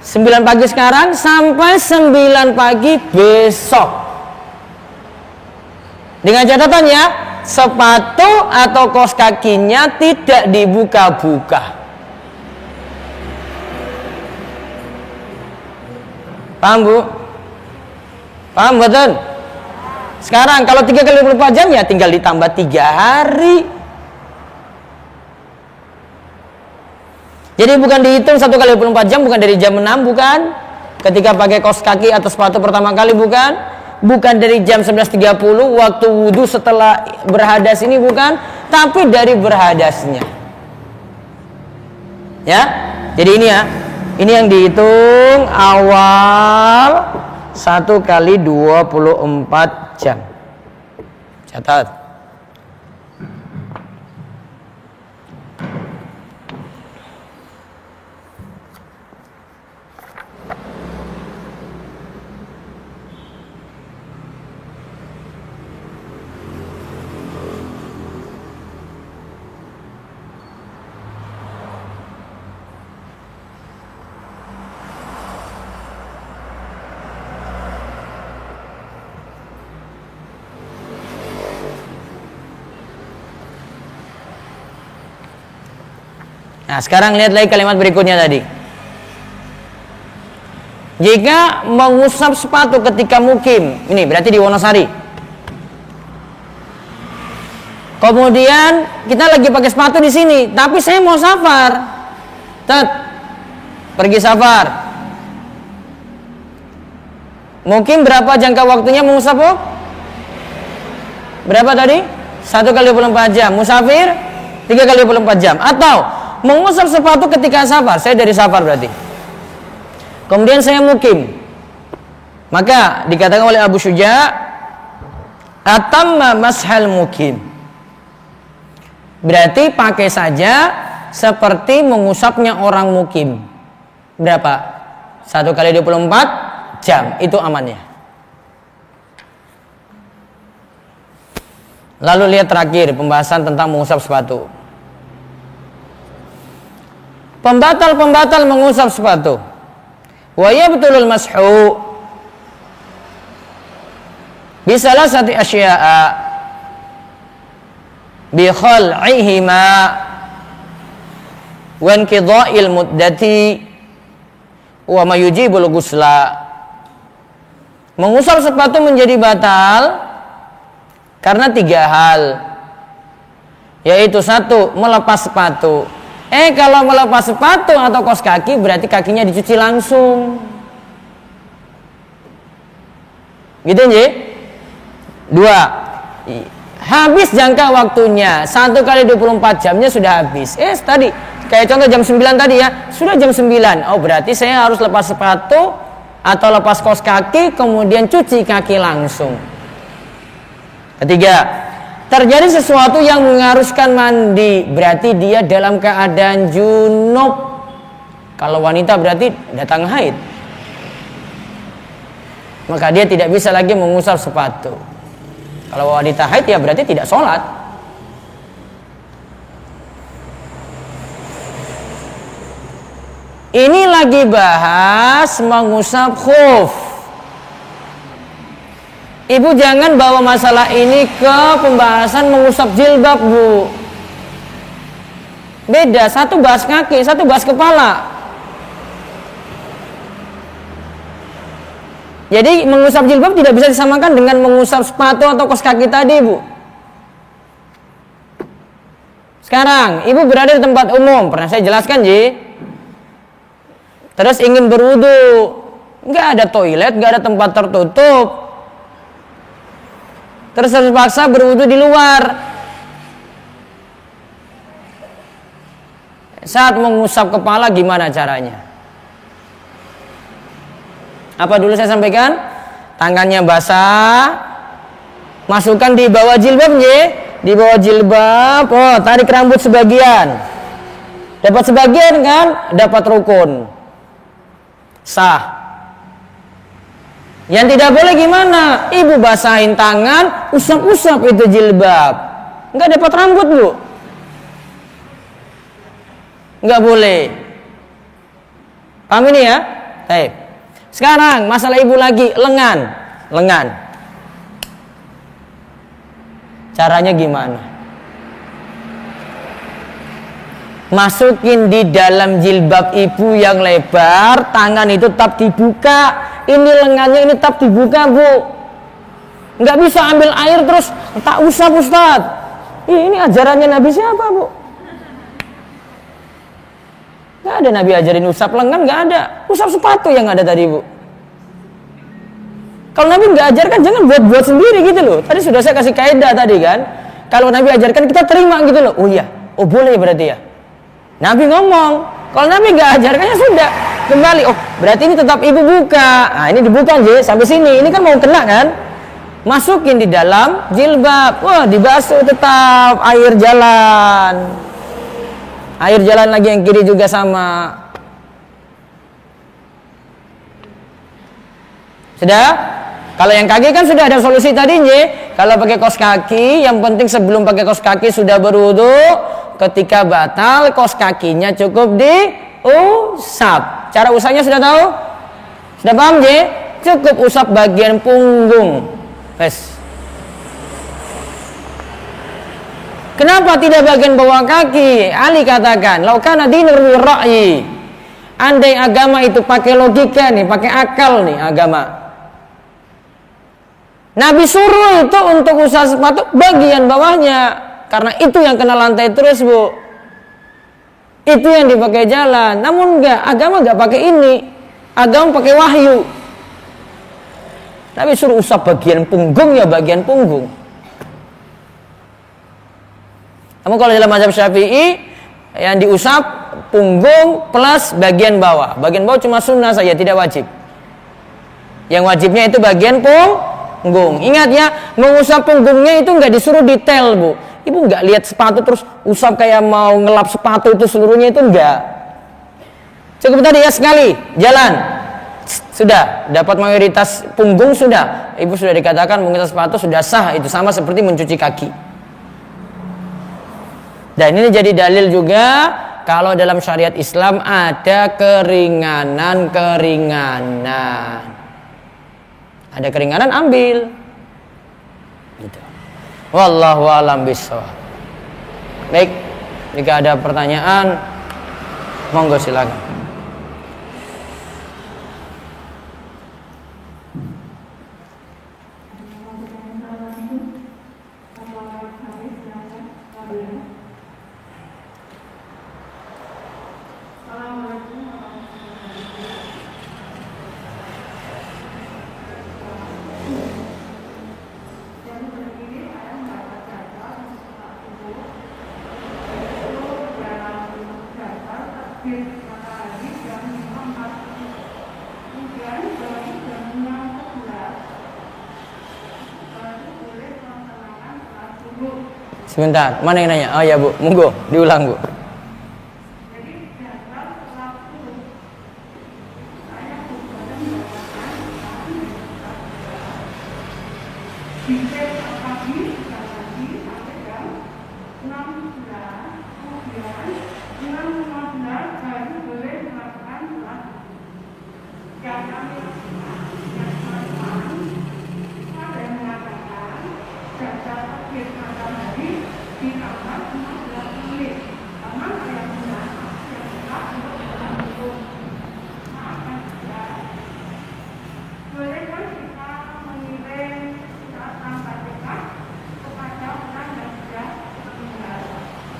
Speaker 1: 9 pagi sekarang sampai 9 pagi besok. Dengan catatan ya, sepatu atau kaos kakinya tidak dibuka-buka. Paham Bu? Paham betul? Sekarang kalau 3 kali 24 jam ya tinggal ditambah 3 hari. Jadi bukan dihitung 1 kali 24 jam, bukan dari jam 6, bukan. Ketika pakai kaos kaki atau sepatu pertama kali, bukan. Bukan dari jam 11.30 waktu wudhu setelah berhadas ini, bukan. Tapi dari berhadasnya. Ya. Jadi ini ya. Ini yang dihitung awal 1 kali 24 jam. Catat. Nah, sekarang lihat lagi kalimat berikutnya tadi. Jika mengusap sepatu ketika mukim, ini berarti di Wonosari. Kemudian kita lagi pakai sepatu di sini, tapi saya mau safar. Pergi safar. Mungkin berapa jangka waktunya mengusap? Berapa tadi? 1 kali 24 jam. Musafir 3 kali 24 jam. Atau mengusap sepatu ketika safar. Saya dari safar berarti. Kemudian saya mukim. Maka dikatakan oleh Abu Syuja, atamma mashal mukim. Berarti pakai saja seperti mengusapnya orang mukim. Berapa? 1 kali 24 jam. Itu amannya. Lalu lihat terakhir pembahasan tentang mengusap sepatu. Pembatal-pembatal mengusap sepatu. Wa yabtulul mashu bisalah satu asya'a bi khal'ihima wa inqidha'il muddati wa ma yujibul ghusla. Mengusap sepatu menjadi batal karena 3 hal, yaitu 1, melepas sepatu. Kalau melepas sepatu atau kaos kaki berarti kakinya dicuci langsung. Gitu nggih? 2, habis jangka waktunya. 1 kali 24 jamnya sudah habis. Tadi kayak contoh jam 9 tadi ya, sudah jam 9. Oh, berarti saya harus lepas sepatu atau lepas kaos kaki kemudian cuci kaki langsung. 3, terjadi sesuatu yang mengharuskan mandi, berarti dia dalam keadaan junub. Kalau wanita berarti datang haid, maka dia tidak bisa lagi mengusap sepatu. Kalau wanita haid ya berarti tidak sholat. Ini lagi bahas mengusap khuf. Ibu jangan bawa masalah ini ke pembahasan mengusap jilbab, Bu. Beda, satu bahas kaki, satu bahas kepala. Jadi mengusap jilbab tidak bisa disamakan dengan mengusap sepatu atau kaos kaki tadi, Bu. Sekarang, ibu berada di tempat umum, pernah saya jelaskan, Ji. Terus ingin berwudu, nggak ada toilet, nggak ada tempat tertutup. Terus terpaksa berwudu di luar. Saat mengusap kepala gimana caranya? Apa dulu saya sampaikan? Tangannya basah, masukkan di bawah jilbab, Ji. Di bawah jilbab, oh tarik rambut sebagian. Dapat sebagian kan? Dapat rukun. Sah. Yang tidak boleh gimana? Ibu basahin tangan, usap-usap itu jilbab. Enggak dapat rambut, Bu. Enggak boleh. Paham ini ya? Baik. Sekarang masalah ibu lagi, lengan. Lengan. Caranya gimana? Masukin di dalam jilbab ibu yang lebar, tangan itu tetap dibuka. Ini lengannya ini tetap dibuka, Bu. Nggak bisa ambil air terus tak usap, Ustaz. Ini ajarannya Nabi siapa, Bu? Nggak ada Nabi ajarin usap lengan, nggak ada. Usap sepatu yang ada tadi, Bu. Kalau Nabi nggak ajarkan, jangan buat-buat sendiri gitu loh. Tadi sudah saya kasih kaidah tadi kan. Kalau Nabi ajarkan, kita terima gitu loh. Oh iya, oh boleh berarti ya. Nabi ngomong. Kalau Nabi nggak ajarkannya sudah kembali. Oh berarti ini tetap ibu buka. Nah ini dibuka aja sampai sini. Ini kan mau kena kan? Masukin di dalam jilbab. Wah dibasuh tetap air jalan. Air jalan lagi yang kiri juga sama. Sudah? Kalau yang kaki kan sudah ada solusi tadi, kalau pakai kaos kaki, yang penting sebelum pakai kaos kaki sudah berwudu. Ketika batal, kaos kakinya cukup diusap. Cara usapnya sudah tahu? Sudah paham, Cukup usap bagian punggung. Wes. Kenapa tidak bagian bawah kaki? Ali katakan, "Laukana dinur ra'yi." Andai agama itu pakai logika nih, pakai akal nih agama. Nabi suruh itu untuk usaha sepatu bagian bawahnya, karena itu yang kena lantai terus, Bu. Itu yang dipakai jalan. Namun enggak, agama enggak pakai ini. Agama pakai wahyu. Nabi suruh usap bagian punggung ya bagian punggung. Namun kalau dalam mazhab Syafi'i yang diusap punggung plus bagian bawah. Bagian bawah cuma sunnah saja, tidak wajib. Yang wajibnya itu bagian punggung. Ingat ya, mengusap punggungnya itu nggak disuruh detail, Bu. Ibu nggak lihat sepatu terus usap kayak mau ngelap sepatu itu seluruhnya, itu enggak. Cukup tadi ya sekali jalan. Sudah dapat mayoritas punggung sudah. Ibu sudah dikatakan mengusap sepatu sudah sah, itu sama seperti mencuci kaki. Dan ini jadi dalil juga kalau dalam syariat Islam ada keringanan-keringanan. Ada keringanan ambil. Gitu. Wallahu a'lam bishawab. Baik, jika ada pertanyaan monggo silakan. Sebentar, mana yang nanya? Oh ya Bu, monggo diulang Bu.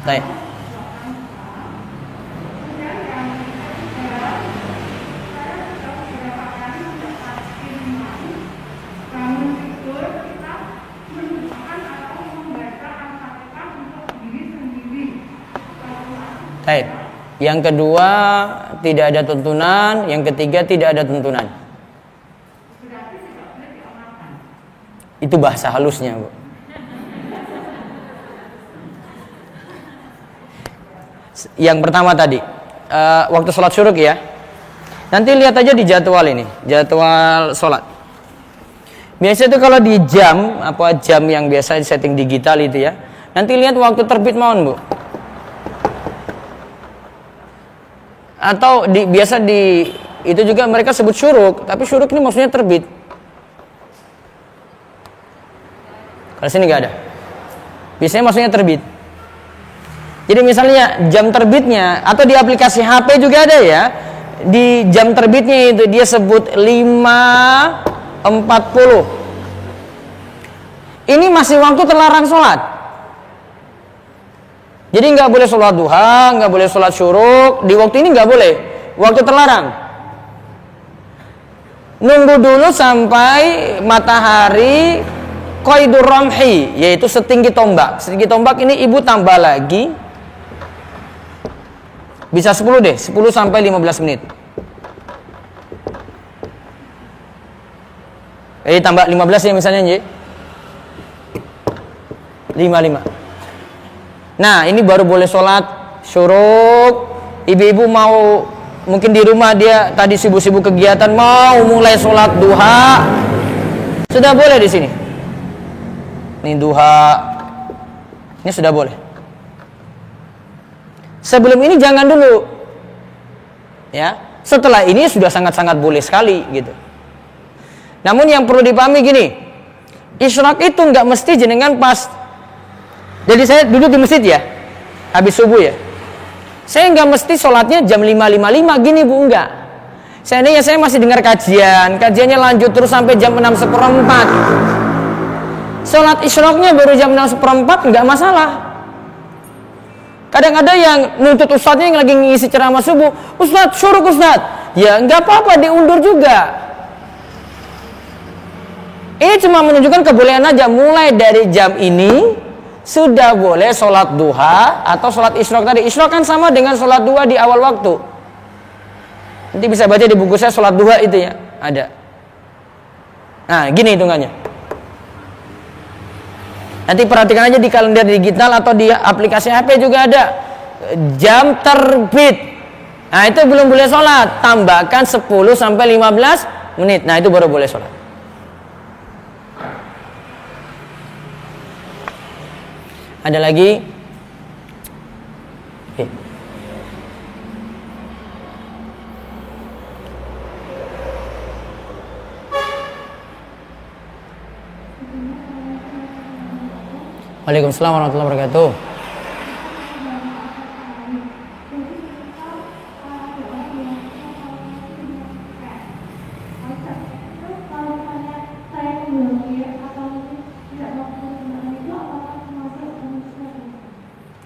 Speaker 1: Baik. Baik. Yang kedua tidak ada tuntunan, yang ketiga tidak ada tuntunan. Itu bahasa halusnya, Bu. Yang pertama tadi waktu sholat syuruk ya. Nanti lihat aja di jadwal ini, jadwal sholat. Biasa itu kalau di jam yang biasa di setting digital itu ya. Nanti lihat waktu terbit maun, Bu. Atau biasa itu juga mereka sebut syuruk, tapi syuruk ini maksudnya terbit. Kalau sini nggak ada. Biasanya maksudnya terbit. Jadi misalnya jam terbitnya atau di aplikasi HP juga ada ya. Di jam terbitnya itu dia sebut 5.40. Ini masih waktu terlarang sholat. Jadi nggak boleh sholat duha, nggak boleh sholat syuruk. Di waktu ini nggak boleh. Waktu terlarang. Nunggu dulu sampai matahari qaidur ramhi, yaitu setinggi tombak. Setinggi tombak ini ibu tambah lagi. Bisa 10 deh, 10 sampai 15 menit. Jadi tambah 15 ya misalnya, Nji. 55. Nah, ini baru boleh sholat syuruk. Ibu-ibu mau mungkin di rumah dia tadi sibuk-sibuk kegiatan mau mulai sholat duha. Sudah boleh di sini. Ini duha. Ini sudah boleh. Sebelum ini jangan dulu. Ya. Setelah ini sudah sangat-sangat boleh sekali gitu. Namun yang perlu dipahami gini. Isyraq itu enggak mesti jenengan pas. Jadi saya duduk di masjid ya. Habis subuh ya. Saya enggak mesti sholatnya jam 5.55 gini, Bu, enggak. Seandainya saya masih dengar kajiannya lanjut terus sampai jam 6.15. Sholat isyraqnya baru jam 6.15 enggak masalah. Kadang ada yang nuntut ustadznya yang lagi ngisi ceramah subuh, Ustadz, syuruk Ustadz. Ya enggak apa-apa, diundur juga. Ini cuma menunjukkan kebolehan aja. Mulai dari jam ini sudah boleh sholat duha atau sholat isyraq tadi. Isyraq kan sama dengan sholat duha di awal waktu. Nanti bisa baca di buku saya sholat duha itu ya, ada. Nah, gini hitungannya. Nanti perhatikan aja di kalender digital atau di aplikasi HP juga ada jam terbit. Nah, itu belum boleh sholat. Tambahkan 10 sampai 15 menit. Nah, itu baru boleh sholat. Ada lagi? Oke. Waalaikumsalam warahmatullahi wabarakatuh.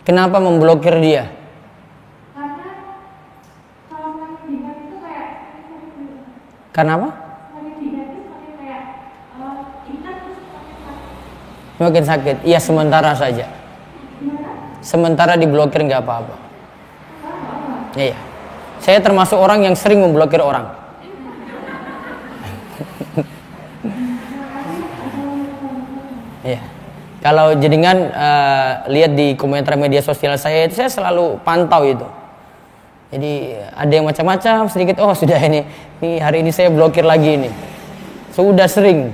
Speaker 1: Kenapa memblokir dia? Karena apa? Makin sakit. Iya, sementara saja. Sementara diblokir nggak apa-apa. Iya. Saya termasuk orang yang sering memblokir orang. Iya. Kalau jenengan lihat di komentar media sosial saya itu, saya selalu pantau itu. Jadi ada yang macam-macam sedikit, oh sudah ini hari ini saya blokir lagi ini. Sudah sering.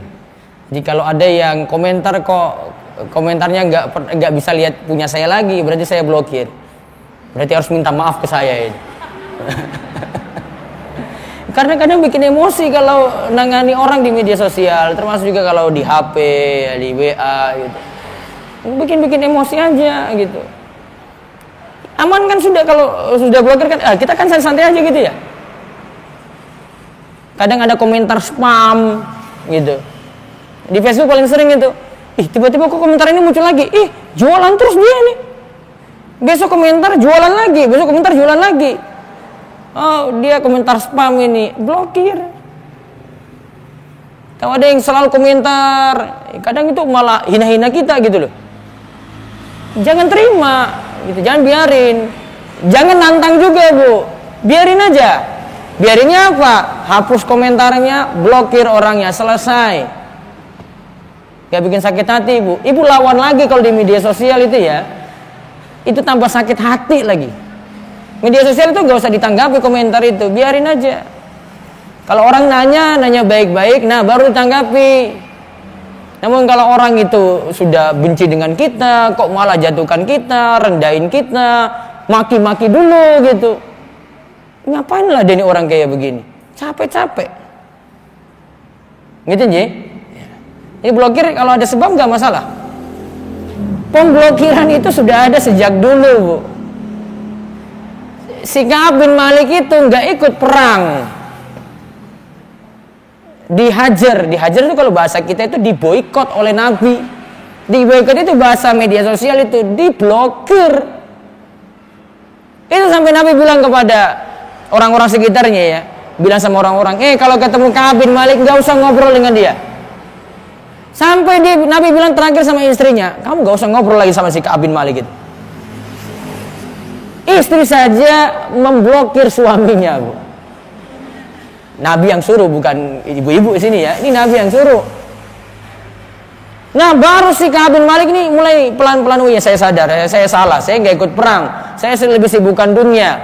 Speaker 1: Jadi kalau ada yang komentar kok komentarnya nggak bisa lihat punya saya lagi, berarti saya blokir. Berarti harus minta maaf ke saya ini. kadang-kadang bikin emosi kalau nangani orang di media sosial, termasuk juga kalau di HP, di WA gitu. Bikin emosi aja gitu. Aman kan sudah, kalau sudah blokir kan, kita kan santai aja gitu ya. Kadang ada komentar spam gitu. Di Facebook paling sering itu. Tiba-tiba kok komentar ini muncul lagi. Jualan terus dia nih. Besok komentar jualan lagi, besok komentar jualan lagi. Oh, dia komentar spam ini, blokir. Tahu ada yang selalu komentar, kadang itu malah hina-hina kita gitu loh. Jangan terima, gitu. Jangan biarin. Jangan nantang juga, Bu. Biarin aja. Biarinnya apa? Hapus komentarnya, blokir orangnya, selesai. Gak bikin sakit hati, Bu. Ibu lawan lagi kalau di media sosial itu ya. Itu tambah sakit hati lagi. Media sosial itu gak usah ditanggapi komentar itu, biarin aja. Kalau orang nanya baik-baik, nah baru ditanggapi. Namun kalau orang itu sudah benci dengan kita, kok malah jatuhkan kita, rendahin kita, maki-maki dulu gitu. Ngapain lah dia orang kayak begini? Capek-capek. Gitu Ji? Ini blokir kalau ada sebab gak masalah. Pemblokiran itu sudah ada sejak dulu, Bu. Si Ka'ab bin Malik itu nggak ikut perang, dihajar itu kalau bahasa kita itu diboikot oleh Nabi. Diboikot itu bahasa media sosial itu diblokir. Itu sampai Nabi bilang kepada orang-orang sekitarnya ya, bilang sama orang-orang, kalau ketemu Ka'ab bin Malik nggak usah ngobrol dengan dia. Sampai Nabi bilang terakhir sama istrinya, kamu nggak usah ngobrol lagi sama si Ka'ab bin Malik itu. Istri saja memblokir suaminya, Bu. Nabi yang suruh, bukan ibu-ibu sini ya. Ini Nabi yang suruh. Nah, baru si Ka'ab bin Malik ini mulai pelan-pelan, ya saya sadar, saya salah, saya nggak ikut perang, saya lebih sibukkan dunia.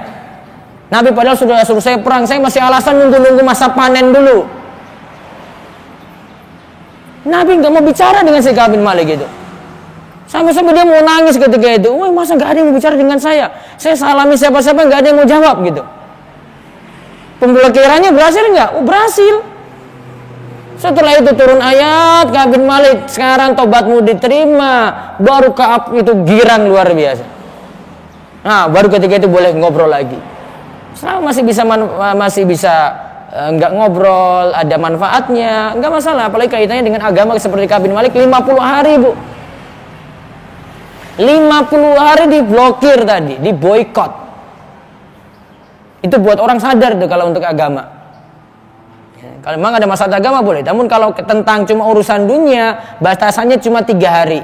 Speaker 1: Nabi padahal sudah suruh saya perang, saya masih alasan nunggu-nunggu masa panen dulu. Nabi nggak mau bicara dengan si Ka'ab bin Malik itu. Sampai-sampai dia mau nangis ketika itu. Wah, masa gak ada yang mau bicara dengan saya? Saya salami siapa-siapa, gak ada yang mau jawab gitu. Pemblokirannya berhasil nggak? Oh, berhasil. Setelah itu turun ayat, Ka'ab bin Malik, sekarang tobatmu diterima. Baru Ka'ab itu girang luar biasa. Nah, baru ketika itu boleh ngobrol lagi. Selama masih bisa nggak ngobrol, ada manfaatnya, nggak masalah. Apalagi kaitannya dengan agama seperti Ka'ab bin Malik, 50 hari, Bu. 50 hari diblokir tadi, diboikot. Itu buat orang sadar tuh kalau untuk agama. Kalau memang ada masalah agama boleh. Namun kalau tentang cuma urusan dunia, batasannya cuma 3 hari.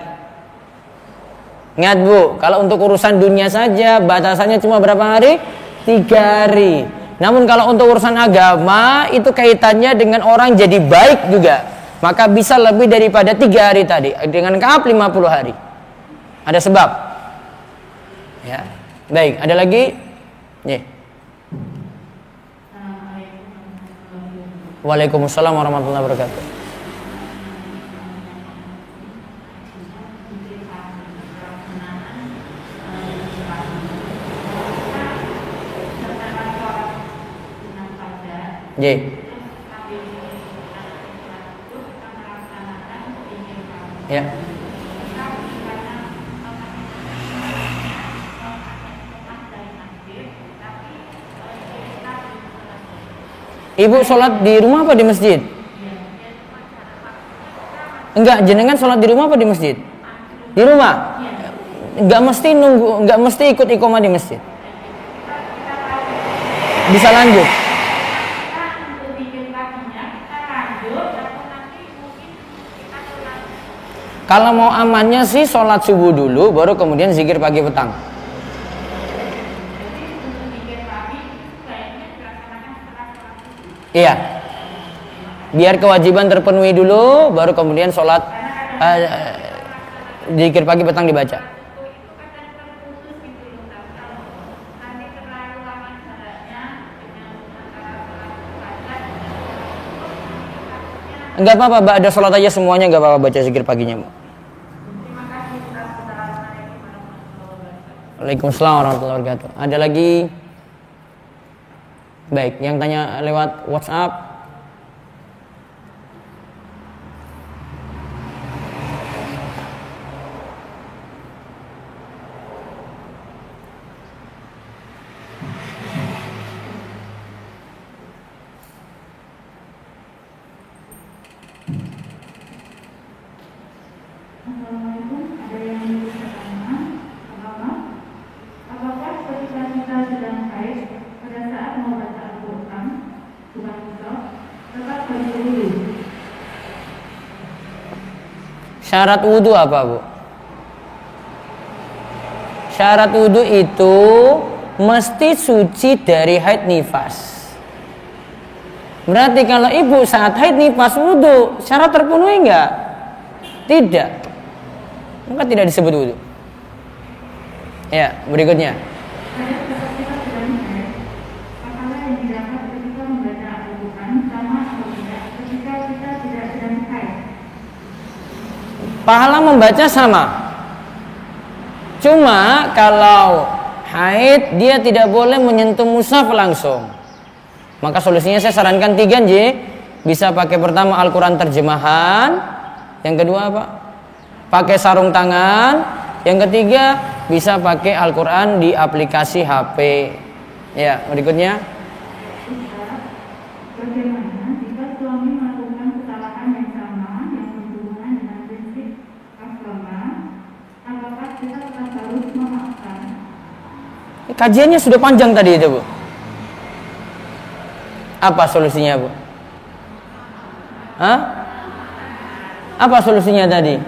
Speaker 1: Ingat, Bu, kalau untuk urusan dunia saja batasannya cuma berapa hari? 3 hari. Namun kalau untuk urusan agama itu kaitannya dengan orang jadi baik juga, maka bisa lebih daripada 3 hari tadi. Dengan Ka'ab 50 hari. Ada sebab. Ya. Baik, ada lagi? Nih. Waalaikumsalam warahmatullahi wabarakatuh. J. Ya. Ibu sholat di rumah apa di masjid? Enggak, jenengan sholat di rumah apa di masjid? Di rumah? Enggak mesti ikut iqomah di masjid. Bisa lanjut. Kalau mau amannya sih sholat subuh dulu, baru kemudian zikir pagi petang. Iya, biar kewajiban terpenuhi dulu, baru kemudian sholat zikir pagi petang dibaca. Enggak apa-apa, Mbak, ada sholat aja semuanya, enggak apa-apa baca zikir paginya, Mbak. Waalaikumsalam warahmatullahi wabarakatuh. Ada lagi? Baik, yang tanya lewat WhatsApp. Syarat wudhu apa, Bu? Syarat wudhu itu mesti suci dari haid nifas. Berarti kalau ibu saat haid nifas wudhu, syarat terpenuhi enggak? Tidak. Maka tidak disebut wudhu. Ya, berikutnya. Pahala membaca sama. Cuma kalau haid dia tidak boleh menyentuh mushaf langsung. Maka solusinya saya sarankan 3 J. Bisa pakai pertama Al-Quran terjemahan. Yang kedua apa? Pakai sarung tangan. Yang ketiga bisa pakai Al-Quran di aplikasi HP. Ya, berikutnya. Kajiannya sudah panjang tadi itu, Bu. Apa solusinya, Bu? Hah? Apa solusinya tadi?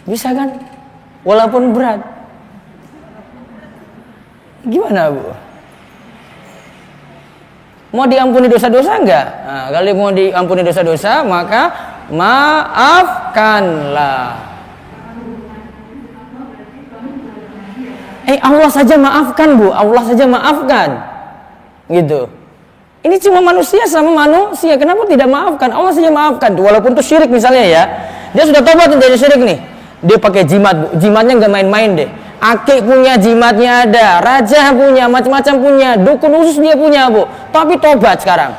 Speaker 1: Bisa kan? Walaupun berat. Gimana, Bu? Mau diampuni dosa-dosa enggak? Nah, kalau mau diampuni dosa-dosa, maka maafkanlah. Allah saja maafkan, Bu. Allah saja maafkan. Gitu. Ini cuma manusia sama manusia. Kenapa tidak maafkan? Allah saja maafkan. Walaupun itu syirik misalnya ya. Dia sudah tobat dari syirik nih. Dia pakai jimat, Bu. Jimatnya nggak main-main deh. Akik punya jimatnya ada. Raja punya, macam-macam punya. Dukun khusus dia punya, Bu. Tapi tobat sekarang.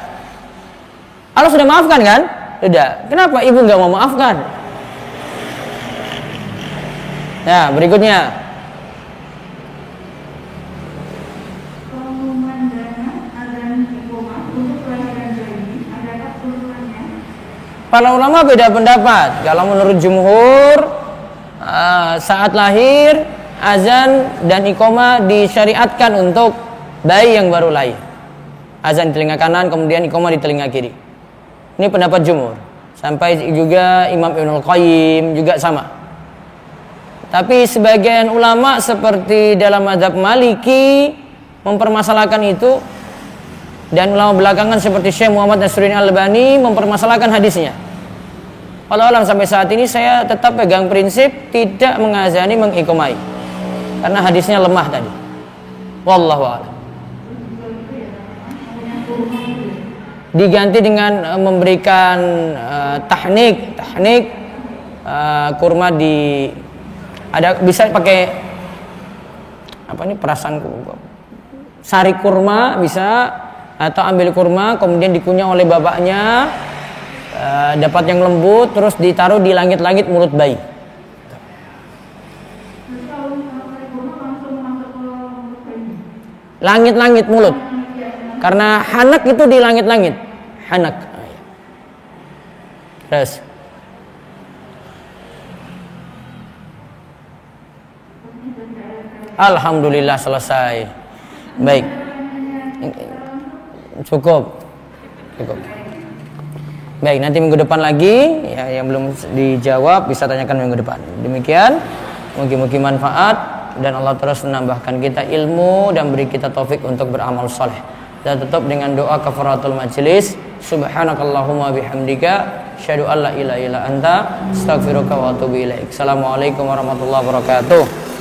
Speaker 1: Allah sudah maafkan kan? Tidak. Kenapa ibu nggak mau maafkan? Nah, berikutnya. Para ulama beda pendapat. Kalau menurut jumhur, saat lahir azan dan iqamah disyariatkan untuk bayi yang baru lahir. Azan di telinga kanan, kemudian iqamah di telinga kiri. Ini pendapat jumhur. Sampai juga Imam Ibnul Qayyim juga sama. Tapi sebagian ulama seperti dalam mazhab Maliki mempermasalahkan itu, dan ulama belakangan seperti Syekh Muhammad Nasruddin Al-Albani mempermasalahkan hadisnya. Kalau alam sampai saat ini saya tetap pegang prinsip tidak mengazani mengiqamai, karena hadisnya lemah tadi. Wallahu a'lam. Diganti dengan memberikan tahnik kurma di ada, bisa pakai apa ini, perasaan sari kurma bisa, atau ambil kurma kemudian dikunyah oleh bapaknya, dapat yang lembut, terus ditaruh di langit-langit mulut bayi. Langit-langit mulut, karena hanak itu di langit-langit, hanak. Terus alhamdulillah selesai. Baik, cukup. Baik, nanti minggu depan lagi ya, yang belum dijawab bisa tanyakan minggu depan. Demikian, mungkin manfaat dan Allah terus menambahkan kita ilmu dan beri kita taufik untuk beramal saleh. Dan tutup dengan doa kafaratul majlis. Subhanakallahumma bihamdika asyhadu an la ilaha illa anta astaghfiruka wa atubu ilaik. Assalamualaikum warahmatullahi wabarakatuh.